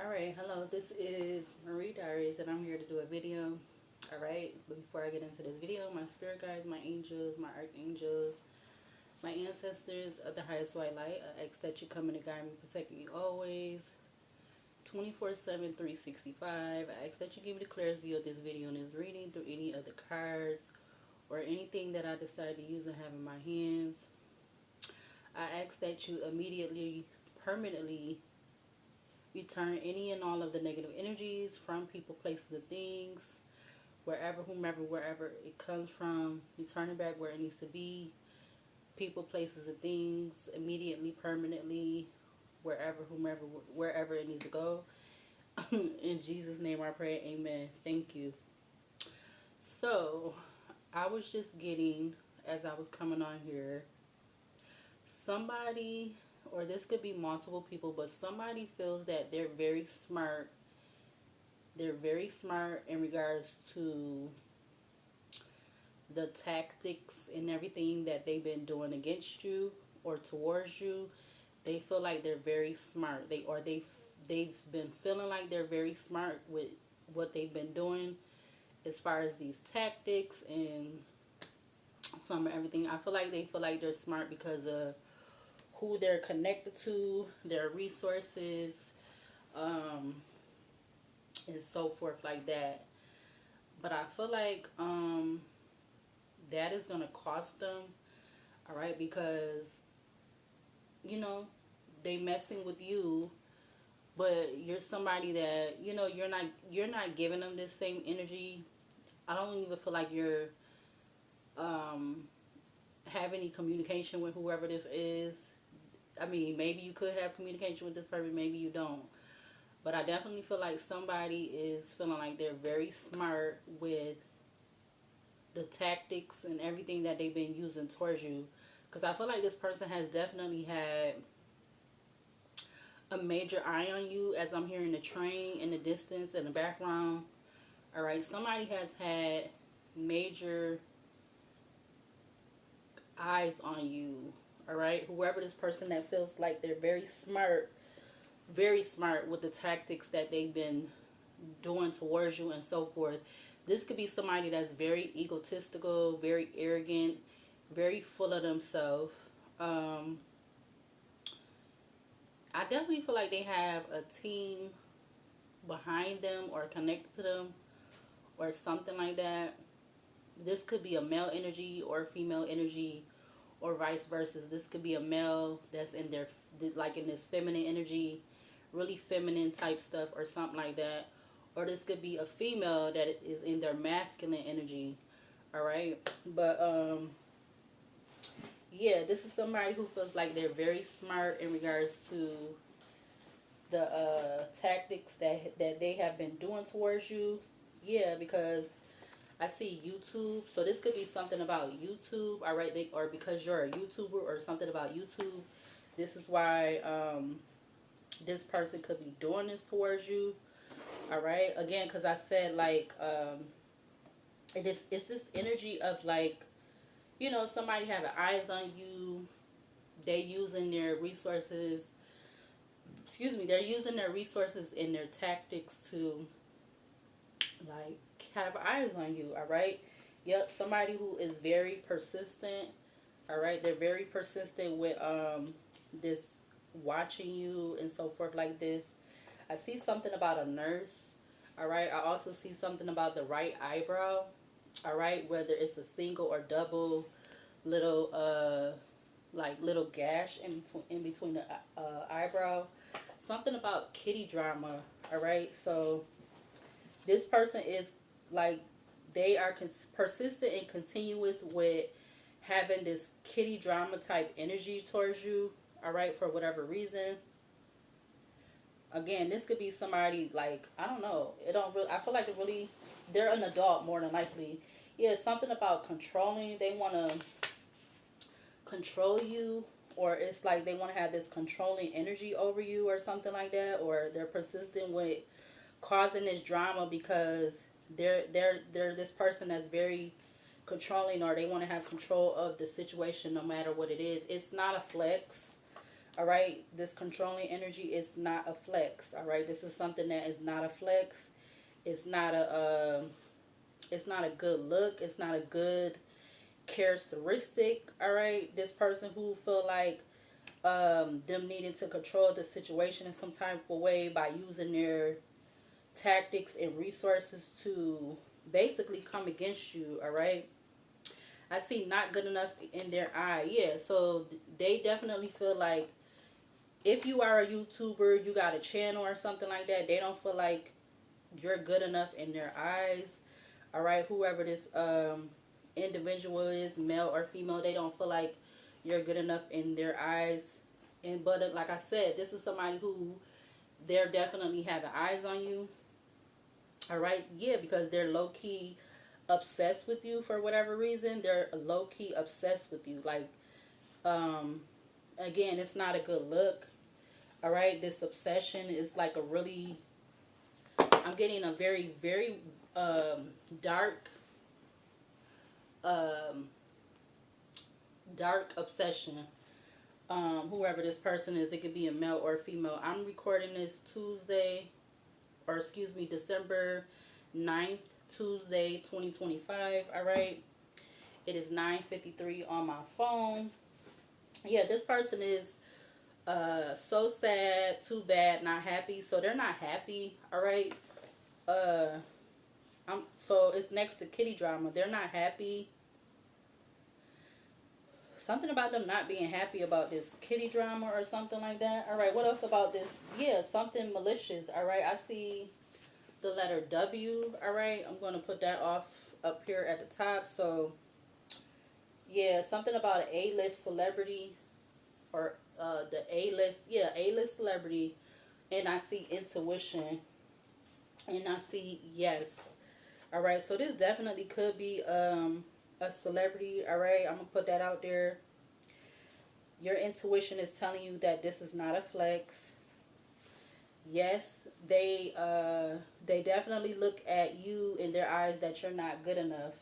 Alright, hello, this is Marie Diaries, and I'm here to do a video. Alright, but before I get into this video, my spirit guides, my angels, my archangels, my ancestors of the highest white light, I ask that you come in and guide me, protect me always, 24/7, 365. I ask that you give me the clearest view of this video and this reading through any of the cards or anything that I decide to use and have in my hands. I ask that you immediately, permanently return any and all of the negative energies from people, places, and things, wherever, whomever, wherever it comes from. Return it back where it needs to be. People, places, and things, immediately, permanently, wherever, whomever, wherever it needs to go. In Jesus' name I pray, amen. Thank you. So, I was just getting, as I was coming on here, somebody, or this could be multiple people, but somebody feels that they're very smart. They're very smart in regards to the tactics and everything that they've been doing against you or towards you. They feel like they're very smart. They've been feeling like they're very smart with what they've been doing as far as these tactics and some of everything. I feel like they feel like they're smart because of who they're connected to, their resources, and so forth like that. But I feel like that is gonna cost them, all right, because you know they messing with you, but you're somebody that you're not giving them this same energy. I don't even feel like you're um have any communication with whoever this is. I mean, maybe you could have communication with this person, maybe you don't. But I definitely feel like somebody is feeling like they're very smart with the tactics and everything that they've been using towards you. Because I feel like this person has definitely had a major eye on you, as I'm hearing the train in the distance in the background. All right, somebody has had major eyes on you. All right, whoever this person that feels like they're very smart with the tactics that they've been doing towards you and so forth. This could be somebody that's very egotistical, very arrogant, very full of themselves. Um, I definitely feel like they have a team behind them or connected to them or something like that. This could be a male energy or female energy or vice versa. This could be a male that's in their, like in this feminine energy, really feminine type stuff or something like that. Or this could be a female that is in their masculine energy. All right. But yeah, this is somebody who feels like they're very smart in regards to the tactics that they have been doing towards you. Yeah, because I see YouTube. So this could be something about YouTube. All right, or because you're a YouTuber or something about YouTube. This is why this person could be doing this towards you. All right. Again, because I said like it's this energy of like somebody having eyes on you. They using their resources. Excuse me. They're using their resources and their tactics to like have eyes on you. All right. Yep. Somebody who is very persistent. All right. They're very persistent with this watching you and so forth like this. I see something about a nurse. All right. I also see something about the right eyebrow. All right. Whether it's a single or double little like little gash in between the eyebrow. Something about kitty drama. All right. So this person is like they are persistent and continuous with having this kitty drama type energy towards you. All right. For whatever reason. Again, this could be somebody like I don't know. It don't really. I feel like it really. They're an adult more than likely. Yeah, something about controlling. They want to control you, or it's like they want to have this controlling energy over you, or something like that. Or they're persistent with causing this drama because they're this person that's very controlling, or they want to have control of the situation no matter what it is. It's not a flex. All right, this controlling energy is not a flex. All right, this is something that is not a flex. It's not a it's not a good look. It's not a good characteristic. All right, this person who feel like them needing to control the situation in some type of way by using their tactics and resources to basically come against you. All right, I see not good enough in their eye. Yeah, so they definitely feel like if you are a YouTuber, you got a channel or something like that, they don't feel like you're good enough in their eyes. All right, whoever this individual is, male or female, they don't feel like you're good enough in their eyes. And but like I said, this is somebody who they're definitely having eyes on you. All right, yeah, because they're low key obsessed with you for whatever reason. They're low key obsessed with you. Like, again, it's not a good look. All right, this obsession is like a really, I'm getting a very, very dark, um, dark obsession. Whoever this person is, it could be a male or a female. I'm recording this Tuesday, or excuse me, December 9th, Tuesday, 2025. All right, it is 9:53 on my phone. Yeah, this person is so sad, too bad, not happy. So they're not happy. All right. Uh, so it's next to kitty drama. They're not happy. Something about them not being happy about this kitty drama or something like that. All right, what else about this? Yeah, something malicious. All right, I see the letter W. All right, I'm going to put that off up here at the top. So, yeah, something about an A-list celebrity or the A-list. Yeah, A-list celebrity. And I see intuition. And I see yes. All right, so this definitely could be a celebrity. All right, I'm gonna put that out there. Your intuition is telling you that this is not a flex. Yes, they definitely look at you in their eyes that you're not good enough.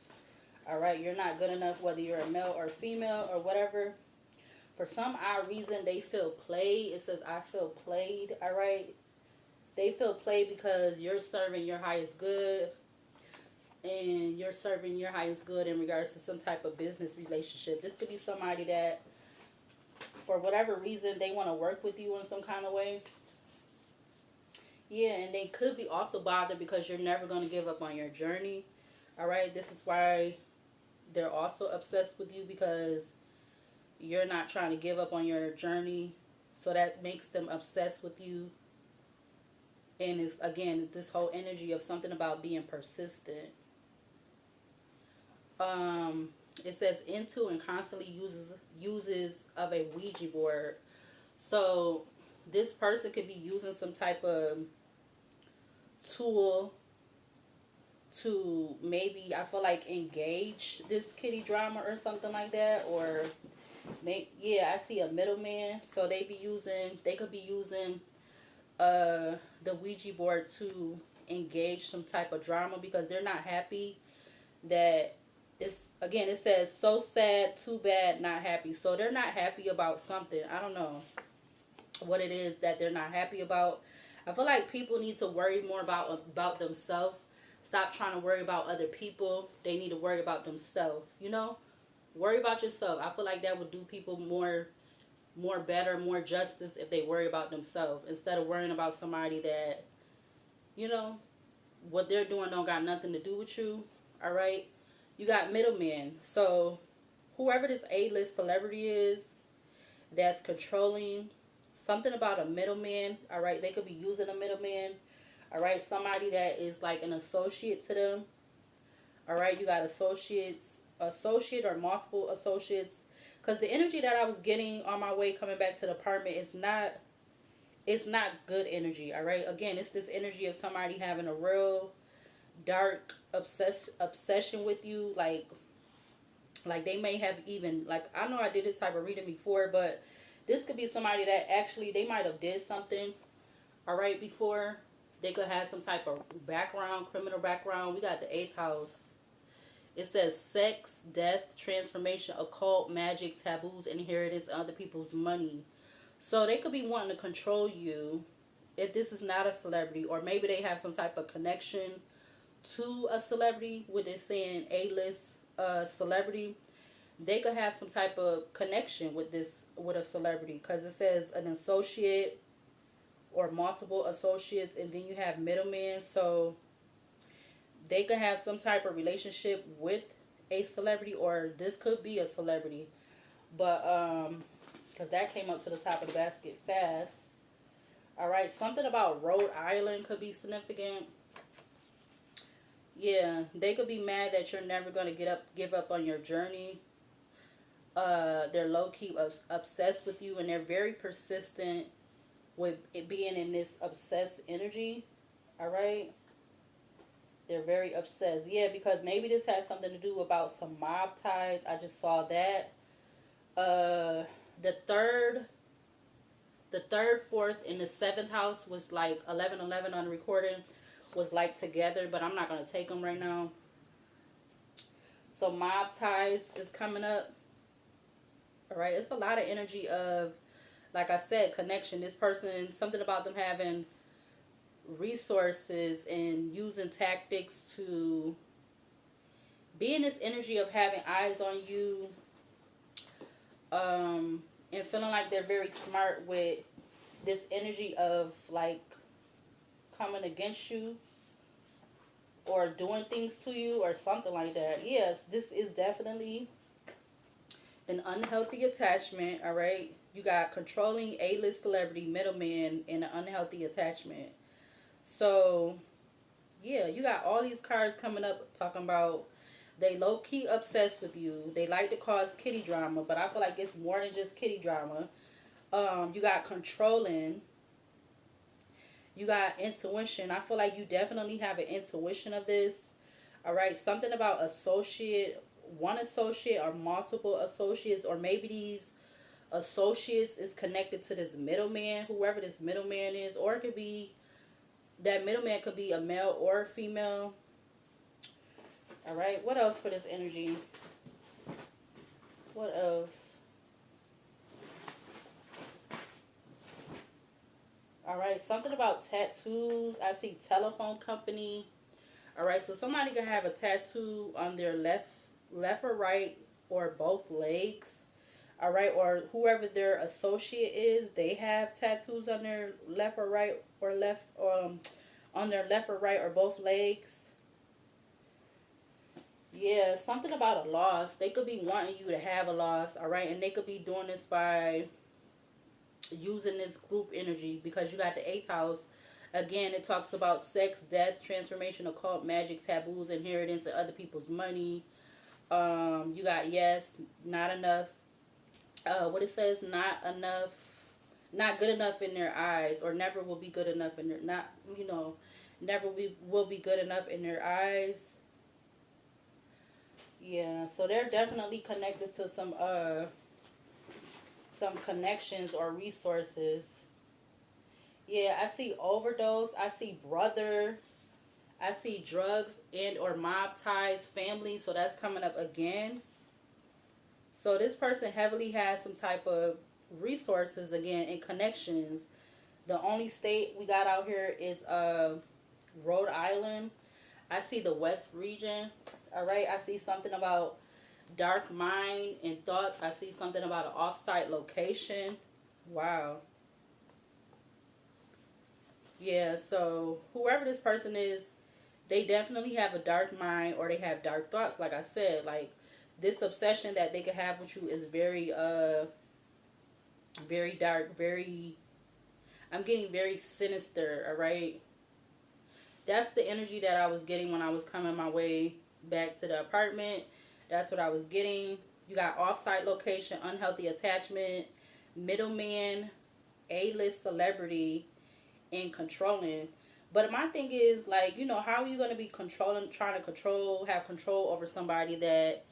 All right, you're not good enough whether you're a male or female or whatever. For some odd reason, they feel played. It says I feel played. All right, they feel played because you're serving your highest good, and you're serving your highest good in regards to some type of business relationship. This could be somebody that, for whatever reason, they want to work with you in some kind of way. Yeah, and they could be also bothered because you're never going to give up on your journey. All right, this is why they're also obsessed with you, because you're not trying to give up on your journey. So that makes them obsessed with you. And it's, again, this whole energy of something about being persistent. It says into and constantly uses of a Ouija board. So this person could be using some type of tool to maybe, I feel like, engage this kitty drama or something like that. Or yeah, I see a middleman. So they could be using the Ouija board to engage some type of drama because they're not happy that it's, again, it says so sad, too bad, not happy. So they're not happy about something. I don't know what it is that they're not happy about. I feel like people need to worry more about themselves. Stop trying to worry about other people. They need to worry about themselves. You know, worry about yourself. I feel like that would do people more better, more justice if they worry about themselves instead of worrying about somebody that, you know, what they're doing don't got nothing to do with you. All right, you got middlemen. So whoever this A-list celebrity is that's controlling, something about a middleman. All right, they could be using a middleman. All right, somebody that is like an associate to them. All right, you got associate or multiple associates. Because the energy that I was getting on my way coming back to the apartment is not, it's not good energy. All right, again, it's this energy of somebody having a real dark obsession with you. Like they may have even, like, I know I did this type of reading before, but this could be somebody that actually, they might have did something, all right, before. They could have some type of background, criminal background. We got the 8th house. It says sex, death, transformation, occult, magic, taboos, inheritance, other people's money. So they could be wanting to control you if this is not a celebrity, or maybe they have some type of connection to a celebrity with it saying A-list celebrity. They could have some type of connection with a celebrity, because it says an associate or multiple associates, and then you have middlemen. So they could have some type of relationship with a celebrity, or this could be a celebrity. But because that came up to the top of the basket fast. All right, something about Rhode Island could be significant. Yeah, they could be mad that you're never going to give up on your journey. They're low key obsessed with you, and they're very persistent with it being in this obsessed energy. All right, they're very obsessed. Yeah, because maybe this has something to do about some mob ties. I just saw that. The third, fourth, and the seventh house was like 11-11 on the recording, was like together, but I'm not gonna take them right now. So mob ties is coming up. All right, it's a lot of energy of, like I said, connection. This person, something about them having resources and using tactics to be in this energy of having eyes on you, and feeling like they're very smart with this energy of like coming against you or doing things to you or something like that. Yes, this is definitely an unhealthy attachment. All right, you got controlling A-list celebrity, middleman, and an unhealthy attachment. So yeah, you got all these cards coming up talking about they low-key obsessed with you. They like to cause kitty drama, but I feel like it's more than just kitty drama. You got controlling. You got intuition. I feel like you definitely have an intuition of this. All right, something about associate, one associate or multiple associates, or maybe these associates is connected to this middleman, whoever this middleman is, or it could be that middleman could be a male or a female. All right, what else for this energy? What else? All right, something about tattoos. I see telephone company. All right, so somebody can have a tattoo on their left or right, or both legs. All right, or whoever their associate is, they have tattoos on their left or right, or on their left or right, or both legs. Yeah, something about a loss. They could be wanting you to have a loss, all right? And they could be doing this by using this group energy, because you got the 8th house. Again, it talks about sex, death, transformation, occult, magic, taboos, inheritance, and other people's money. You got yes, not enough. What it says, not enough, not good enough in their eyes, or never will be good enough in their, not, never will be good enough in their eyes. Yeah, so they're definitely connected to some connections or resources. Yeah, I see overdose, I see brother, I see drugs and or mob ties, family, so that's coming up again. So this person heavily has some type of resources again and connections. The only state we got out here is Rhode Island. I see the West region. All right, I see something about dark mind and thoughts. I see something about an off-site location. Wow. Yeah, so whoever this person is, they definitely have a dark mind, or they have dark thoughts. Like I said, like this obsession that they could have with you is very dark, very, I'm getting very sinister. All right, that's the energy that I was getting when I was coming my way back to the apartment. That's what I was getting. You got off-site location, unhealthy attachment, middleman, A-list celebrity, and controlling. But my thing is, like, how are you going to be controlling, trying to have control over somebody that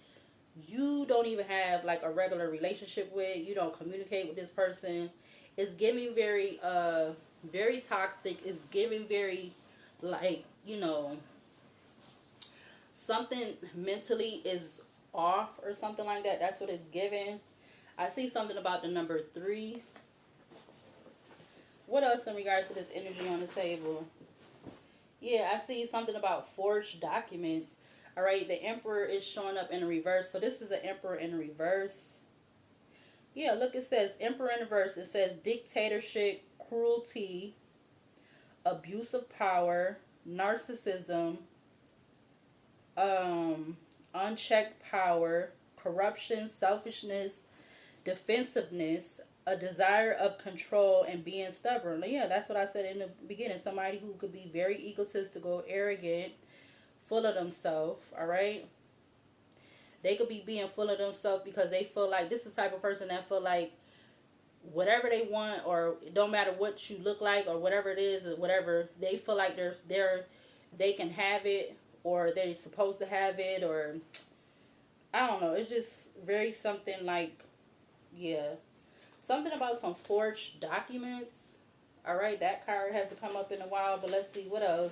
you don't even have, like, a regular relationship with? You don't communicate with this person. It's giving very toxic. It's giving very, like, something mentally is off or something like that. That's what it's giving. I see something about the number 3. What else in regards to this energy on the table? Yeah, I see something about forged documents. All right, the Emperor is showing up in reverse. So this is an Emperor in reverse. Yeah, look, it says Emperor in reverse. It says dictatorship, cruelty, abuse of power, narcissism, unchecked power, corruption, selfishness, defensiveness, a desire of control, and being stubborn. Yeah, that's what I said in the beginning. Somebody who could be very egotistical, arrogant, full of themselves. All right, they could be being full of themselves because they feel like this is the type of person that feel like whatever they want, or it don't matter what you look like or whatever it is, or whatever they feel like they can have it, or they're supposed to have it, or I don't know. It's just very something like, yeah, something about some forged documents. All right, that card hasn't come up in a while, but let's see what else.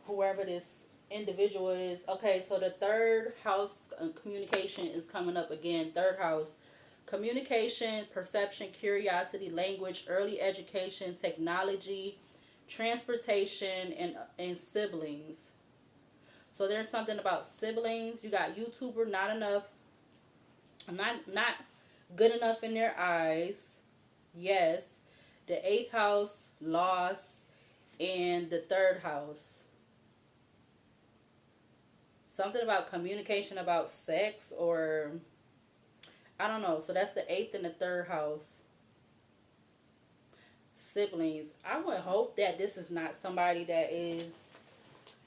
Whoever this individual is. Okay, so the third house communication is coming up again. Third house. Communication, perception, curiosity, language, early education, technology, transportation, and siblings. So there's something about siblings. You got YouTuber, not enough, not good enough in their eyes. Yes. The eighth house, loss, and the third house. Something about communication about sex, or I don't know. So that's the eighth and the third house. Siblings. I would hope that this is not somebody that is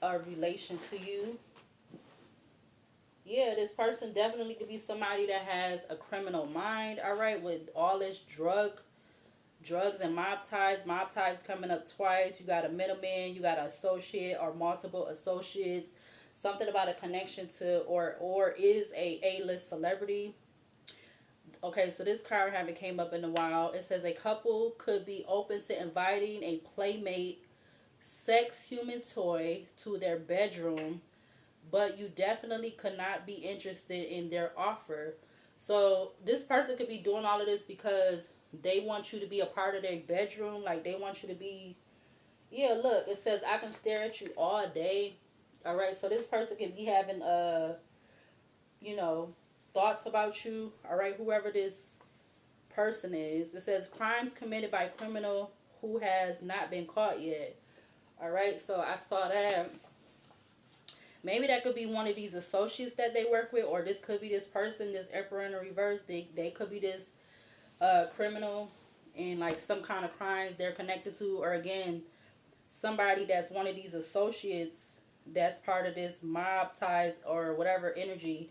a relation to you. Yeah, this person definitely could be somebody that has a criminal mind, all right, with all this drugs and mob ties. Mob ties coming up twice. You got a middleman, you got an associate or multiple associates. Something about a connection to or is a A-list celebrity. Okay, so this card haven't came up in a while. It says a couple could be open to inviting a playmate sex human toy to their bedroom, but you definitely could not be interested in their offer. So this person could be doing all of this because they want you to be a part of their bedroom. Like they want you to be, yeah, look, it says I can stare at you all day. All right, so this person could be having, you know, thoughts about you. All right, whoever this person is. It says crimes committed by criminal who has not been caught yet. All right, so I saw that. Maybe that could be one of these associates that they work with, or this could be this person, this Emperor in the reverse. They could be this criminal and like some kind of crimes they're connected to, or again, somebody that's one of these associates that's part of this mob ties or whatever energy.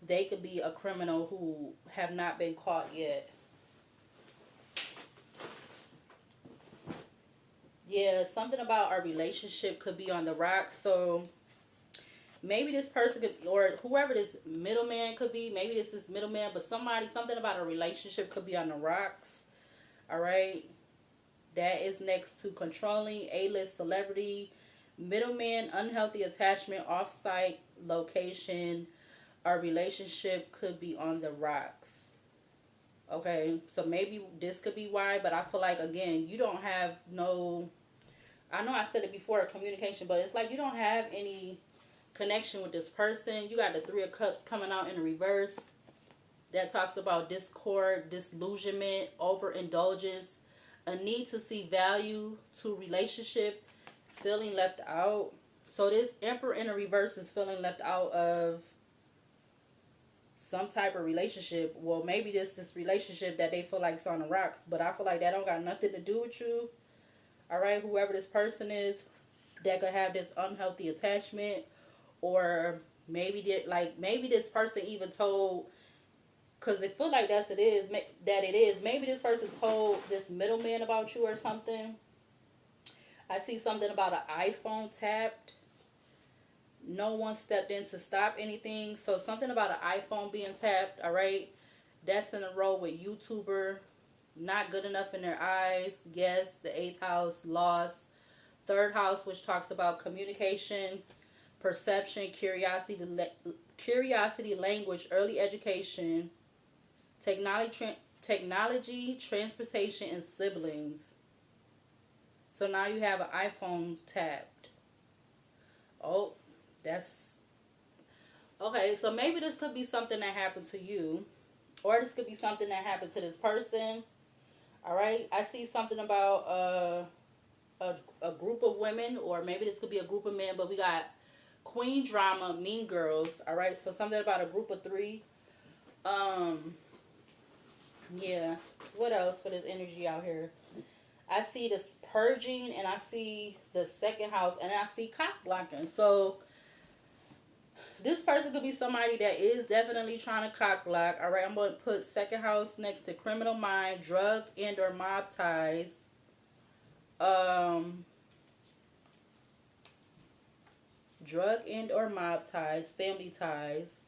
They could be a criminal who have not been caught yet. Yeah, something about our relationship could be on the rocks. So maybe this person could, or whoever this middleman could be, maybe this is middleman, but something about a relationship could be on the rocks. All right. That is next to controlling, A-list celebrity, middleman, unhealthy attachment, off-site location. Our relationship could be on the rocks. Okay, so maybe this could be why, but I feel like, again, you don't have no, I know I said it before, communication, but it's like you don't have any connection with this person. You got the Three of Cups coming out in the reverse. That talks about discord, disillusionment, overindulgence, a need to see value to relationship, feeling left out. So this Emperor in the reverse is feeling left out of some type of relationship. Well, maybe this relationship that they feel like is on the rocks, but I feel like that don't got nothing to do with you. All right, whoever this person is that could have this unhealthy attachment, or maybe maybe this person even told, because they feel like that it is. Maybe this person told this middleman about you or something. I see something about an iPhone tapped. No one stepped in to stop anything. So something about an iPhone being tapped, all right? That's in a row with YouTuber, not good enough in their eyes. Yes, the 8th house, loss. 3rd house, which talks about communication, perception, curiosity, language, early education, technology, transportation, and siblings. So now you have an iPhone tapped. Oh, that's okay. So maybe this could be something that happened to you, or this could be something that happened to this person. All right. I see something about a group of women, or maybe this could be a group of men. But we got Queen Drama, Mean Girls. All right. So something about a group of three. Um. Yeah. What else for this energy out here? I see this purging, and I see the second house, and I see cock blocking. So this person could be somebody that is definitely trying to cock block. All right, I'm going to put second house next to criminal mind, drug and or mob ties. Drug and or mob ties, family ties.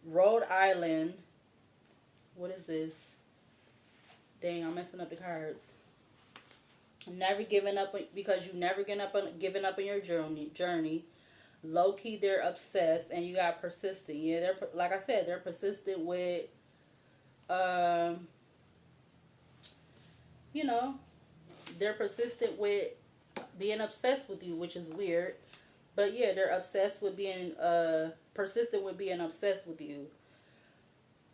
Rhode Island. What is this? Dang, I'm messing up the cards. Never giving up because you never giving up on your journey. Low key, they're obsessed, and you got persistent. Yeah, they're like I said, they're persistent with, you know, they're persistent with being obsessed with you, which is weird. But yeah, they're obsessed with being persistent with being obsessed with you.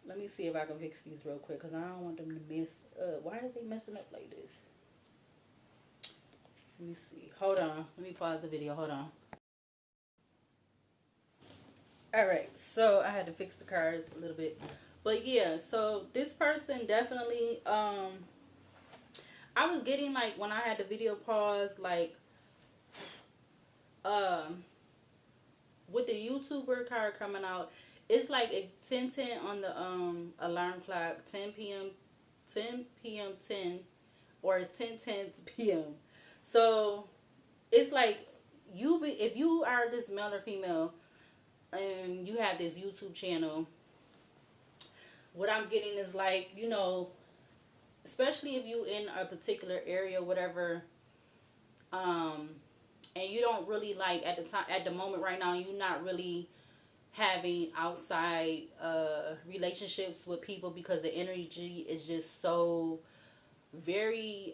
Let me see if I can fix these real quick because I don't want them to mess up. Why are they messing up like this? Let me see. Hold on. Let me pause the video. Hold on. Alright, so I had to fix the cards a little bit. But yeah, so this person definitely, I was getting like, when I had the video pause, like, with the YouTuber card coming out, it's like a 10:10 on the alarm clock, 10 p.m., 10 p.m., 10, or it's 10:10 p.m. So it's like, if you are this male or female, and you have this YouTube channel, what I'm getting is like, you know, especially if you in a particular area, whatever, and you don't really like at the moment right now, you're not really having outside relationships with people because the energy is just so very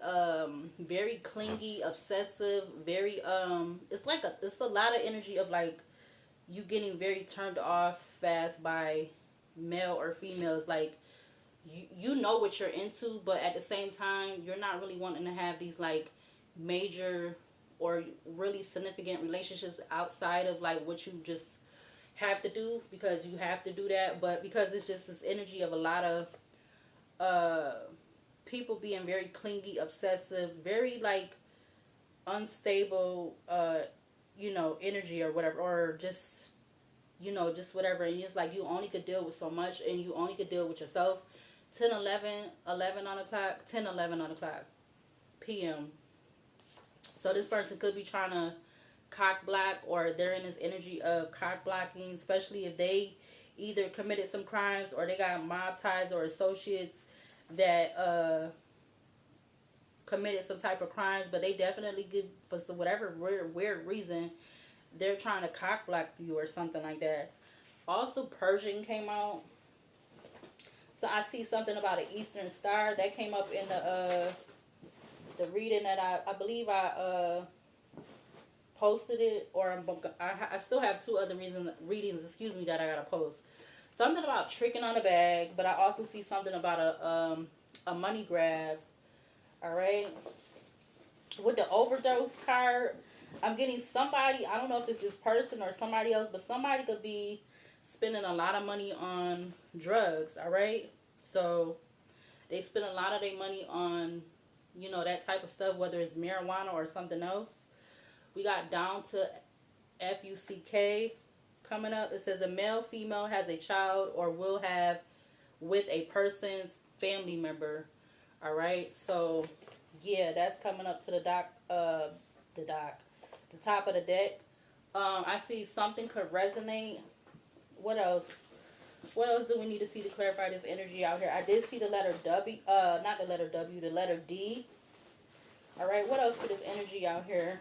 very clingy, obsessive, very it's a lot of energy of like you getting very turned off fast by male or females. Like you know what you're into, but at the same time you're not really wanting to have these like major or really significant relationships outside of like what you just have to do because you have to do that. But because it's just this energy of a lot of people being very clingy, obsessive, very like unstable you know, energy or whatever, or just, you know, just whatever. And it's like you only could deal with so much, and you only could deal with yourself. 10, 11, 11 on the clock, 10, 11 on the clock, p.m. So this person could be trying to cock block, or they're in this energy of cock blocking, especially if they either committed some crimes or they got mob ties or associates that committed some type of crimes, but they definitely good for whatever weird reason they're trying to cock block you or something like that. Also, Persian came out, so I see something about an Eastern Star that came up in the reading that I believe I posted it, or I still have two other readings, excuse me, that I gotta post. Something about tricking on a bag, but I also see something about a money grab. All right. With the overdose card, I'm getting somebody, I don't know if it's this person or somebody else, but somebody could be spending a lot of money on drugs, all right? So they spend a lot of their money on, you know, that type of stuff, whether it's marijuana or something else. We got down to FUCK coming up. It says a male, female has a child or will have with a person's family member. All right, so yeah, that's coming up to the top of the deck. I see something could resonate. What else? What else do we need to see to clarify this energy out here? I did see the letter W, not the letter W, the letter D. All right, what else for this energy out here?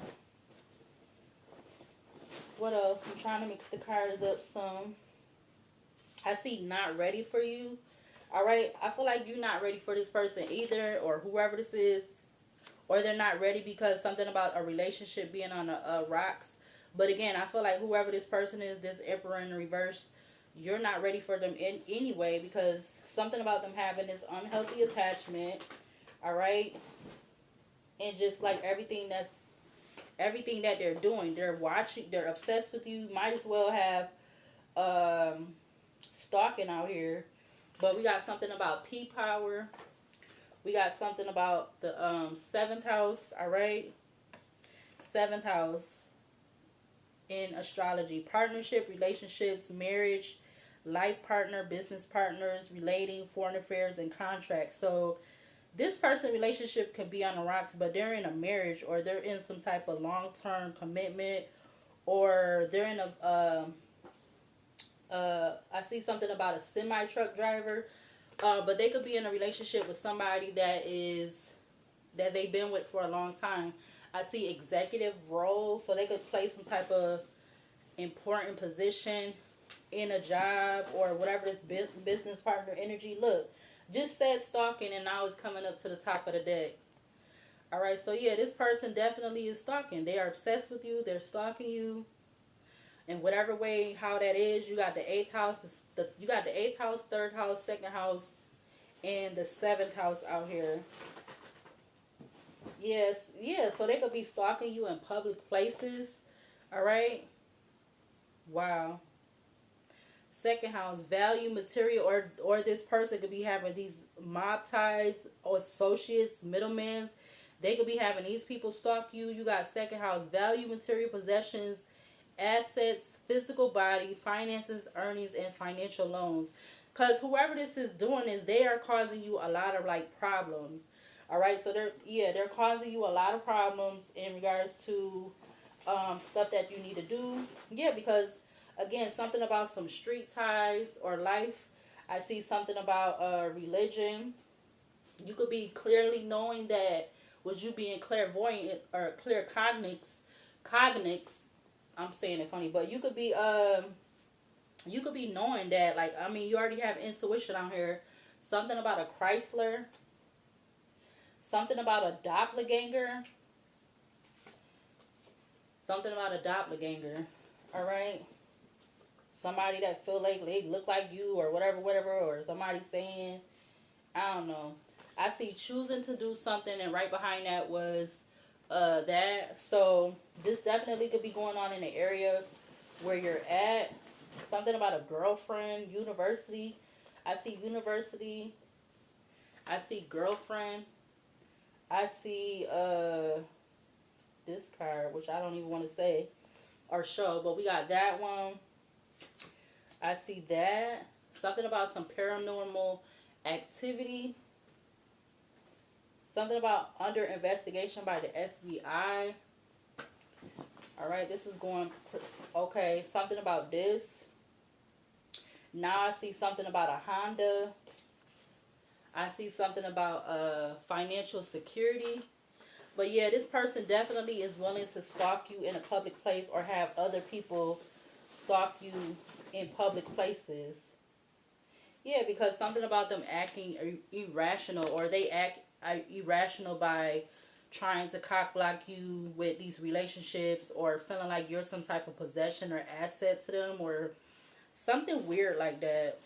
What else? I'm trying to mix the cards up some. I see not ready for you. All right, I feel like you're not ready for this person either, or whoever this is, or they're not ready because something about a relationship being on a rocks. But again, I feel like whoever this person is, this Emperor in reverse, you're not ready for them in anyway, because something about them having this unhealthy attachment. All right, and just like everything that they're doing, they're watching, they're obsessed with you. Might as well have stalking out here. But we got something about P power. We got something about the seventh house. All right, seventh house in astrology: partnership, relationships, marriage, life partner, business partners, relating, foreign affairs, and contracts. So this person relationship could be on the rocks, but they're in a marriage, or they're in some type of long-term commitment, or they're in I see something about a semi truck driver, but they could be in a relationship with somebody that they've been with for a long time. I see executive role, so they could play some type of important position in a job or whatever this business partner energy. Look, just said stalking, and now it's coming up to the top of the deck. All right, so yeah, this person definitely is stalking. They are obsessed with you. They're stalking you in whatever way, how that is. You got the eighth house, you got the eighth house, third house, second house, and the seventh house out here. Yes, yeah. So they could be stalking you in public places. All right. Wow. Second house, value, material, or this person could be having these mob ties or associates, middlemen. They could be having these people stalk you. You got second house, value, material, possessions, assets, physical body, finances, earnings, and financial loans. Because whoever this is doing is they are causing you a lot of like problems. All right, so they're causing you a lot of problems in regards to stuff that you need to do. Yeah, because again, something about some street ties or life. I see something about religion. You could be clearly knowing that was you being clairvoyant or cognics. I'm saying it funny, but you could be knowing that, like, I mean, you already have intuition out here. Something about a Chrysler, something about a doppelganger, something about a doppelganger. All right, somebody that feel like they look like you or whatever, or somebody saying, I don't know. I see choosing to do something, and right behind that was that. So this definitely could be going on in the area where you're at. Something about a girlfriend, university. I see university. I see girlfriend. I see this card, which I don't even want to say or show, but we got that one. I see that. Something about some paranormal activity. Something about under investigation by the FBI. All right, this is going, okay, something about this. Now I see something about a Honda. I see something about financial security. But yeah, this person definitely is willing to stalk you in a public place or have other people stalk you in public places. Yeah, because something about them acting irrational, or they act irrational by trying to cock block you with these relationships, or feeling like you're some type of possession or asset to them, or something weird like that.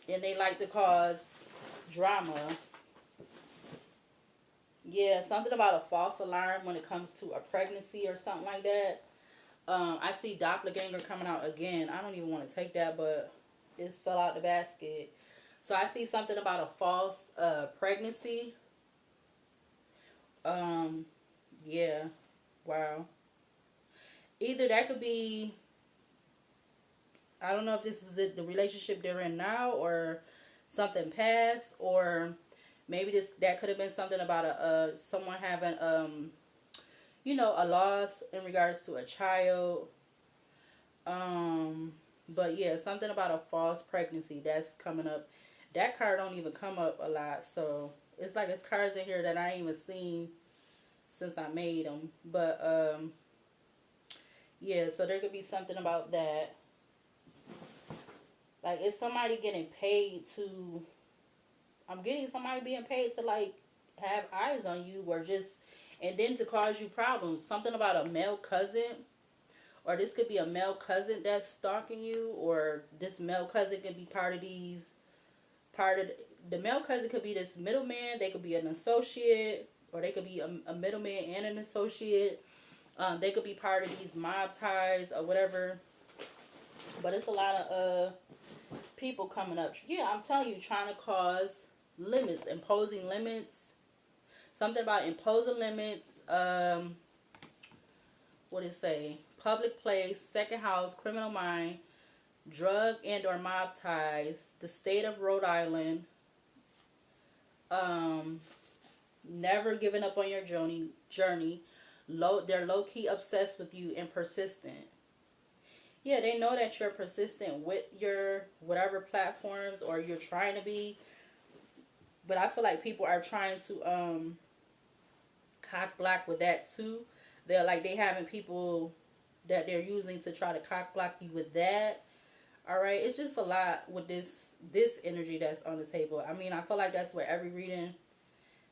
And they like to cause drama. Yeah, something about a false alarm when it comes to a pregnancy or something like that. I see doppelganger coming out again. I don't even want to take that, but it fell out the basket. So I see something about a false pregnancy. Yeah. Wow. Either that could be, I don't know if this is the relationship they're in now, or something past, or maybe that could have been something about someone having a loss in regards to a child. But yeah, something about a false pregnancy that's coming up. That card don't even come up a lot, so it's like it's cards in here that I ain't even seen since I made them. But yeah, so there could be something about that. Like, is somebody getting paid to I'm getting somebody being paid to like have eyes on you, or just, and then to cause you problems. Something about a male cousin, or this could be a male cousin that's stalking you, or this male cousin could be part of the male cousin could be this middleman. They could be an associate, or they could be a middleman and an associate. They could be part of these mob ties or whatever. But it's a lot of people coming up. Yeah, I'm telling you, trying to cause limits, imposing limits. Something about imposing limits. What did it say? Public place, second house, criminal mind, drug and or mob ties, the state of Rhode Island. Never giving up on your journey. They're low key obsessed with you and persistent. Yeah, they know that you're persistent with your whatever platforms, or you're trying to be. But I feel like people are trying to cock block with that too. They having people that they're using to try to cock block you with that. All right, it's just a lot with this energy that's on the table. I mean, I feel like that's what every reading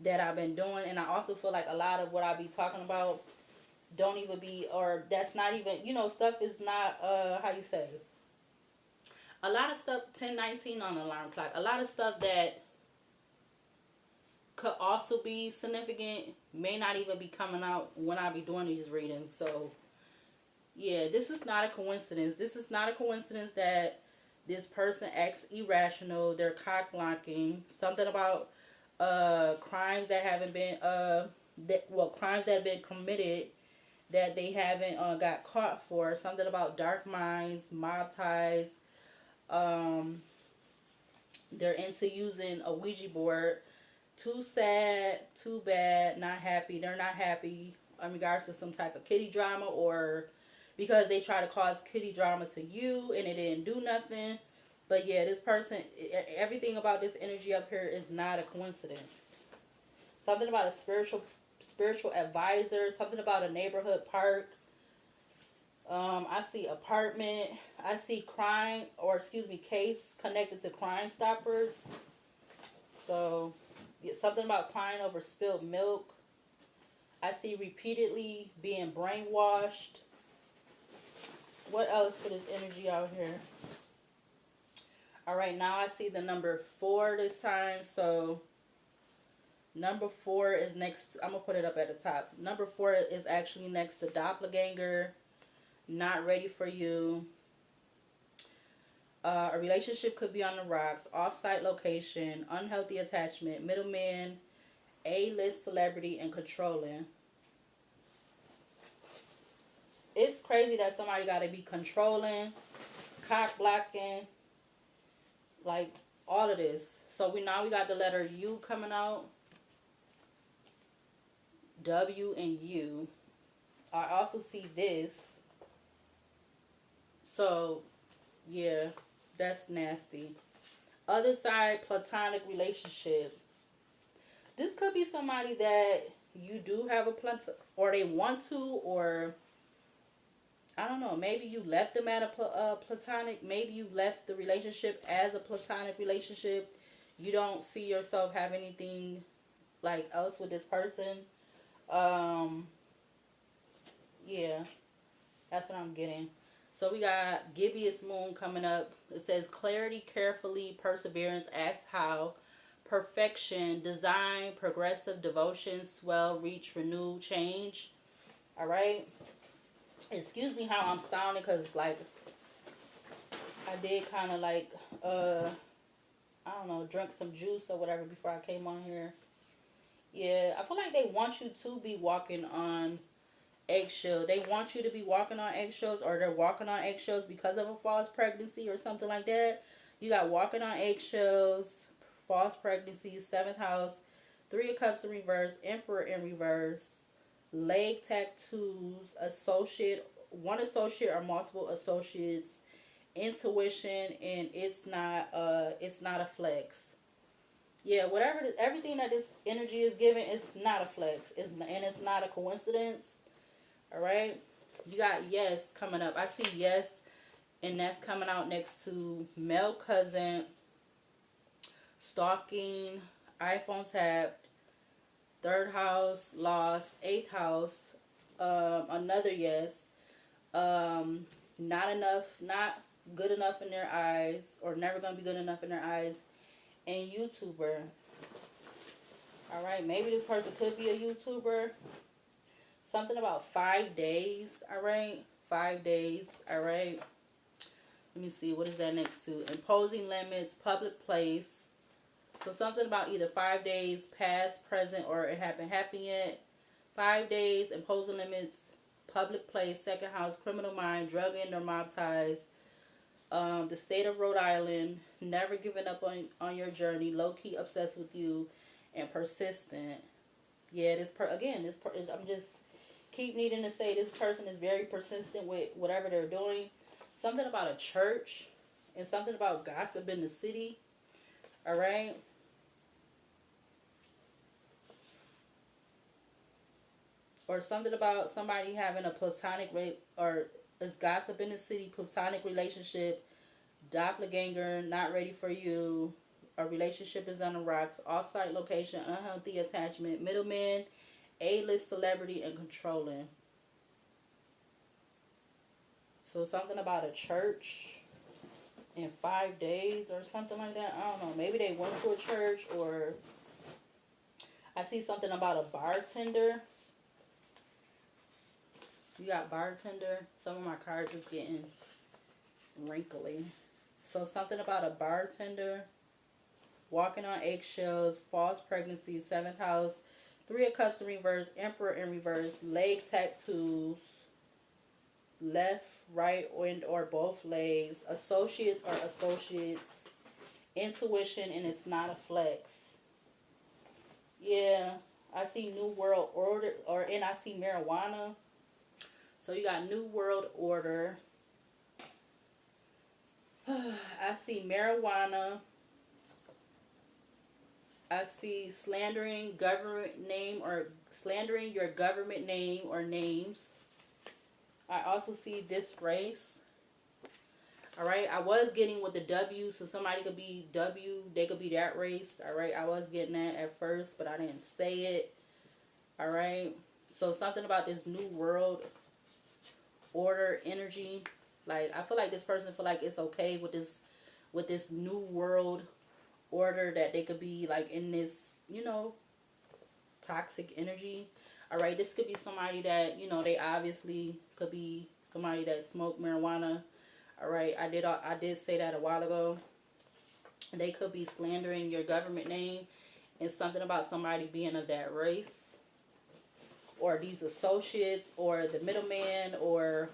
that I've been doing, and I also feel like a lot of what I be talking about don't even be, or that's not even, stuff is not, how you say, a lot of stuff, 1019 on the alarm clock, a lot of stuff that could also be significant may not even be coming out when I be doing these readings. So yeah, this is not a coincidence. This is not a coincidence that this person acts irrational. They're cock blocking. Something about crimes that haven't been crimes that have been committed that they haven't got caught for. Something about dark minds, mob ties. They're into using a Ouija board. Too sad, too bad, not happy. They're not happy in regards to some type of kitty drama, or because they try to cause kitty drama to you and it didn't do nothing. But yeah, this person, everything about this energy up here is not a coincidence. Something about a spiritual advisor, something about a neighborhood park. I see apartment. I see case connected to Crime Stoppers. So, yeah, something about crying over spilled milk. I see repeatedly being brainwashed. What else for this energy out here? All right, now I see the number 4 this time. So, number 4 is next. I'm going to put it up at the top. Number 4 is actually next to doppelganger. Not ready for you. A relationship could be on the rocks. Off-site location. Unhealthy attachment. Middleman. A-list celebrity and controlling. It's crazy that somebody got to be controlling, cock blocking, like all of this. So we got the letter U coming out. W and U. I also see this. So, yeah, that's nasty. Other side, platonic relationship. This could be somebody that you do have a or they want to, or I don't know, maybe you left them at a platonic, maybe you left the relationship as a platonic relationship. You don't see yourself have anything like else with this person. Yeah, that's what I'm getting. So we got gibbous moon coming up. It says clarity, carefully, perseverance, ask how, perfection, design, progressive, devotion, swell, reach, renew, change. All right. Excuse me how I'm sounding, because like I did kind of like I don't know, drink some juice or whatever before I came on here. Yeah, I feel like they want you to be walking on eggshells. They want you to be walking on eggshells, or they're walking on eggshells because of a false pregnancy or something like that. You got walking on eggshells, false pregnancy, 7th house, 3 of Cups in reverse, Emperor in reverse, leg tattoos, one associate or multiple associates, intuition, and it's not a flex. Yeah, everything that this energy is giving, it's not a flex. It's not a coincidence. All right, you got yes coming up. I see yes, and that's coming out next to male cousin, stalking, iPhone tapped, third house, lost, eighth house, another yes, not enough, not good enough in their eyes, or never gonna be good enough in their eyes, and YouTuber. All right, maybe this person could be a YouTuber. Something about 5 days. All right, 5 days. All right. Let me see. What is that next to? Imposing limits, public place. So something about either 5 days, past, present, or it haven't happened yet. 5 days, imposing limits, public place, second house, criminal mind, drug and or mob ties. The state of Rhode Island, never giving up on your journey, low key obsessed with you, and persistent. Yeah, I'm just keep needing to say this person is very persistent with whatever they're doing. Something about a church and something about gossip in the city. All right. Or something about somebody having a platonic or is gossip in the city, platonic relationship, doppelganger, not ready for you, a relationship is on the rocks, off-site location, unhealthy attachment, middleman, A-list celebrity, and controlling. So something about a church in 5 days or something like that. I don't know. Maybe they went to a church, or I see something about a bartender. You got bartender. Some of my cards is getting wrinkly. So something about a bartender, walking on eggshells, false pregnancy, seventh house, Three of Cups in reverse, Emperor in reverse, leg tattoos, left, right, and or both legs, associates or associates, intuition, and it's not a flex. Yeah, I see New World Order, and I see marijuana. So you got New World Order. I see marijuana. I see slandering government name or slandering your government name or names. I also see disgrace. All right, I was getting with the W, so somebody could be W, they could be that race. All right, I was getting that at first, but I didn't say it. All right, so something about this New World Order energy. Like, I feel like this person feel like it's okay with this New World Order, that they could be like in this, toxic energy. All right, this could be somebody that, they obviously could be somebody that smoked marijuana. All right, I did say that a while ago. They could be slandering your government name, and something about somebody being of that race, or these associates, or the middleman, or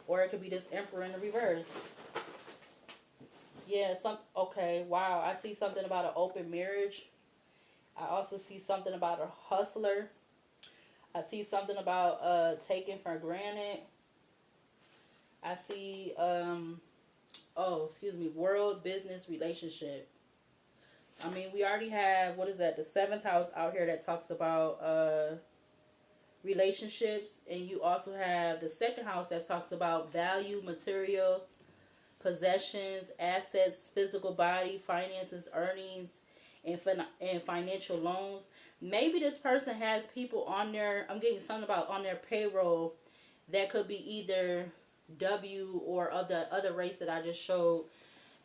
it could be this Emperor in the reverse. Yeah, okay, wow. I see something about an open marriage. I also see something about a hustler. I see something about taking for granted. I see world business relationship. I mean, we already have, what is that, the seventh house out here that talks about relationships, and you also have the second house that talks about value, material, possessions, assets, physical body, finances, earnings, and financial loans. Maybe this person has people on their, I'm getting something about on their payroll that could be either W or of the other race that I just showed.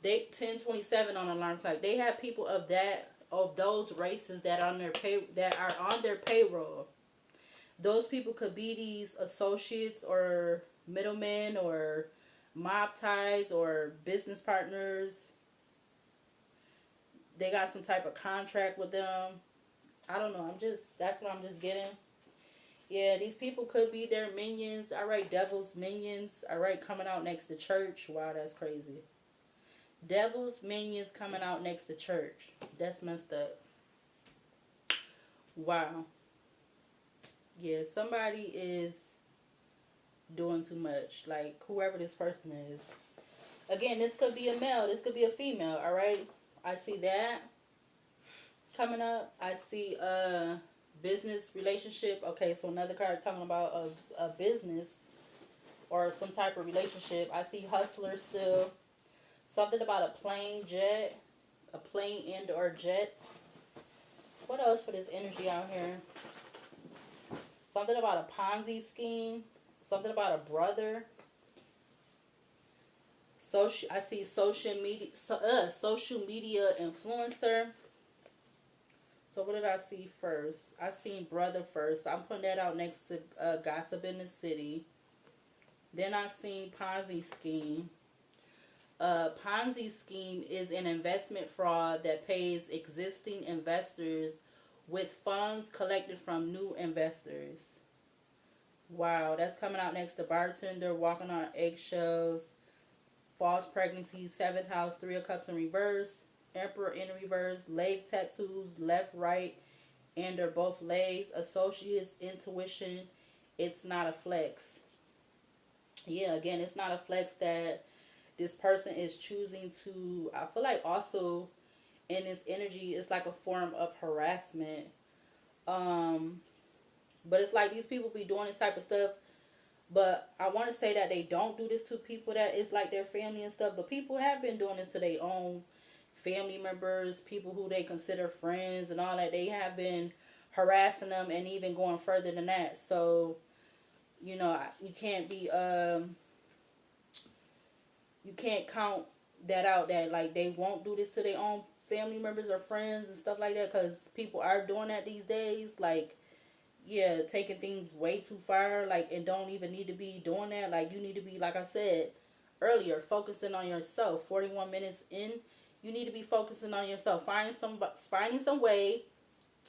They 1027 on alarm clock. They have people of those races that are on their payroll. Those people could be these associates or middlemen or mob ties or business partners. They got some type of contract with them. I don't know. That's what I'm just getting. Yeah, these people could be their minions. All right, devil's minions. All right, coming out next to church. Wow, that's crazy. Devil's minions coming out next to church. That's messed up. Wow. Yeah, somebody is doing too much. Like, whoever this person is. Again, this could be a male. This could be a female. All right. I see that coming up. I see business relationship. Okay, so another card talking about a business or some type of relationship. I see hustler still. Something about a plane, jet, a plane and or jets. What else for this energy out here? Something about a Ponzi scheme. Something about a brother. I see social media influencer. So what did I see first? I seen brother first. I'm putting that out next to Gossip in the City. Then I seen Ponzi scheme. Ponzi scheme is an investment fraud that pays existing investors with funds collected from new investors. Wow, that's coming out next to bartender, walking on eggshells, false pregnancy, seventh house, three of cups in reverse, emperor in reverse, leg tattoos, left, right, and or both legs, associates, intuition. It's not a flex. Yeah, again, it's not a flex that this person is choosing to. I feel like also in this energy, it's like a form of harassment. But it's like these people be doing this type of stuff. But I want to say that they don't do this to people that is like their family and stuff. But people have been doing this to their own family members, people who they consider friends and all that. They have been harassing them and even going further than that. So, you know, you can't be, you can't count that out that like they won't do this to their own family members or friends and stuff like that. Because people are doing that these days. Like, yeah, taking things way too far, like, and don't even need to be doing that. Like, you need to be, like I said earlier, focusing on yourself. 41 minutes in, you need to be focusing on yourself. Finding some way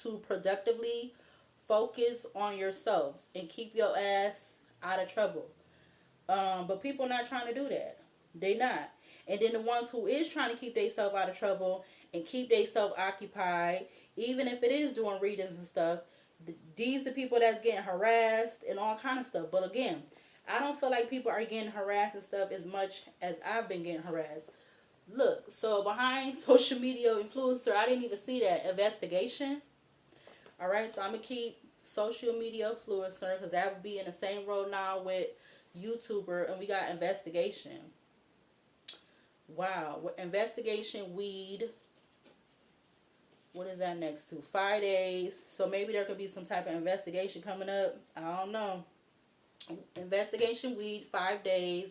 to productively focus on yourself and keep your ass out of trouble. But people not trying to do that. They not. And then the ones who is trying to keep themselves out of trouble and keep themselves occupied, even if it is doing readings and stuff, these are the people that's getting harassed and all kind of stuff. But again, I don't feel like people are getting harassed and stuff as much as I've been getting harassed. Look, so behind social media influencer, I didn't even see that investigation. All right, so I'm gonna keep social media influencer because that would be in the same road now with YouTuber, and we got investigation. Wow, investigation weed. What is that next to? 5 days. So maybe there could be some type of investigation coming up. I don't know. Investigation weed, 5 days.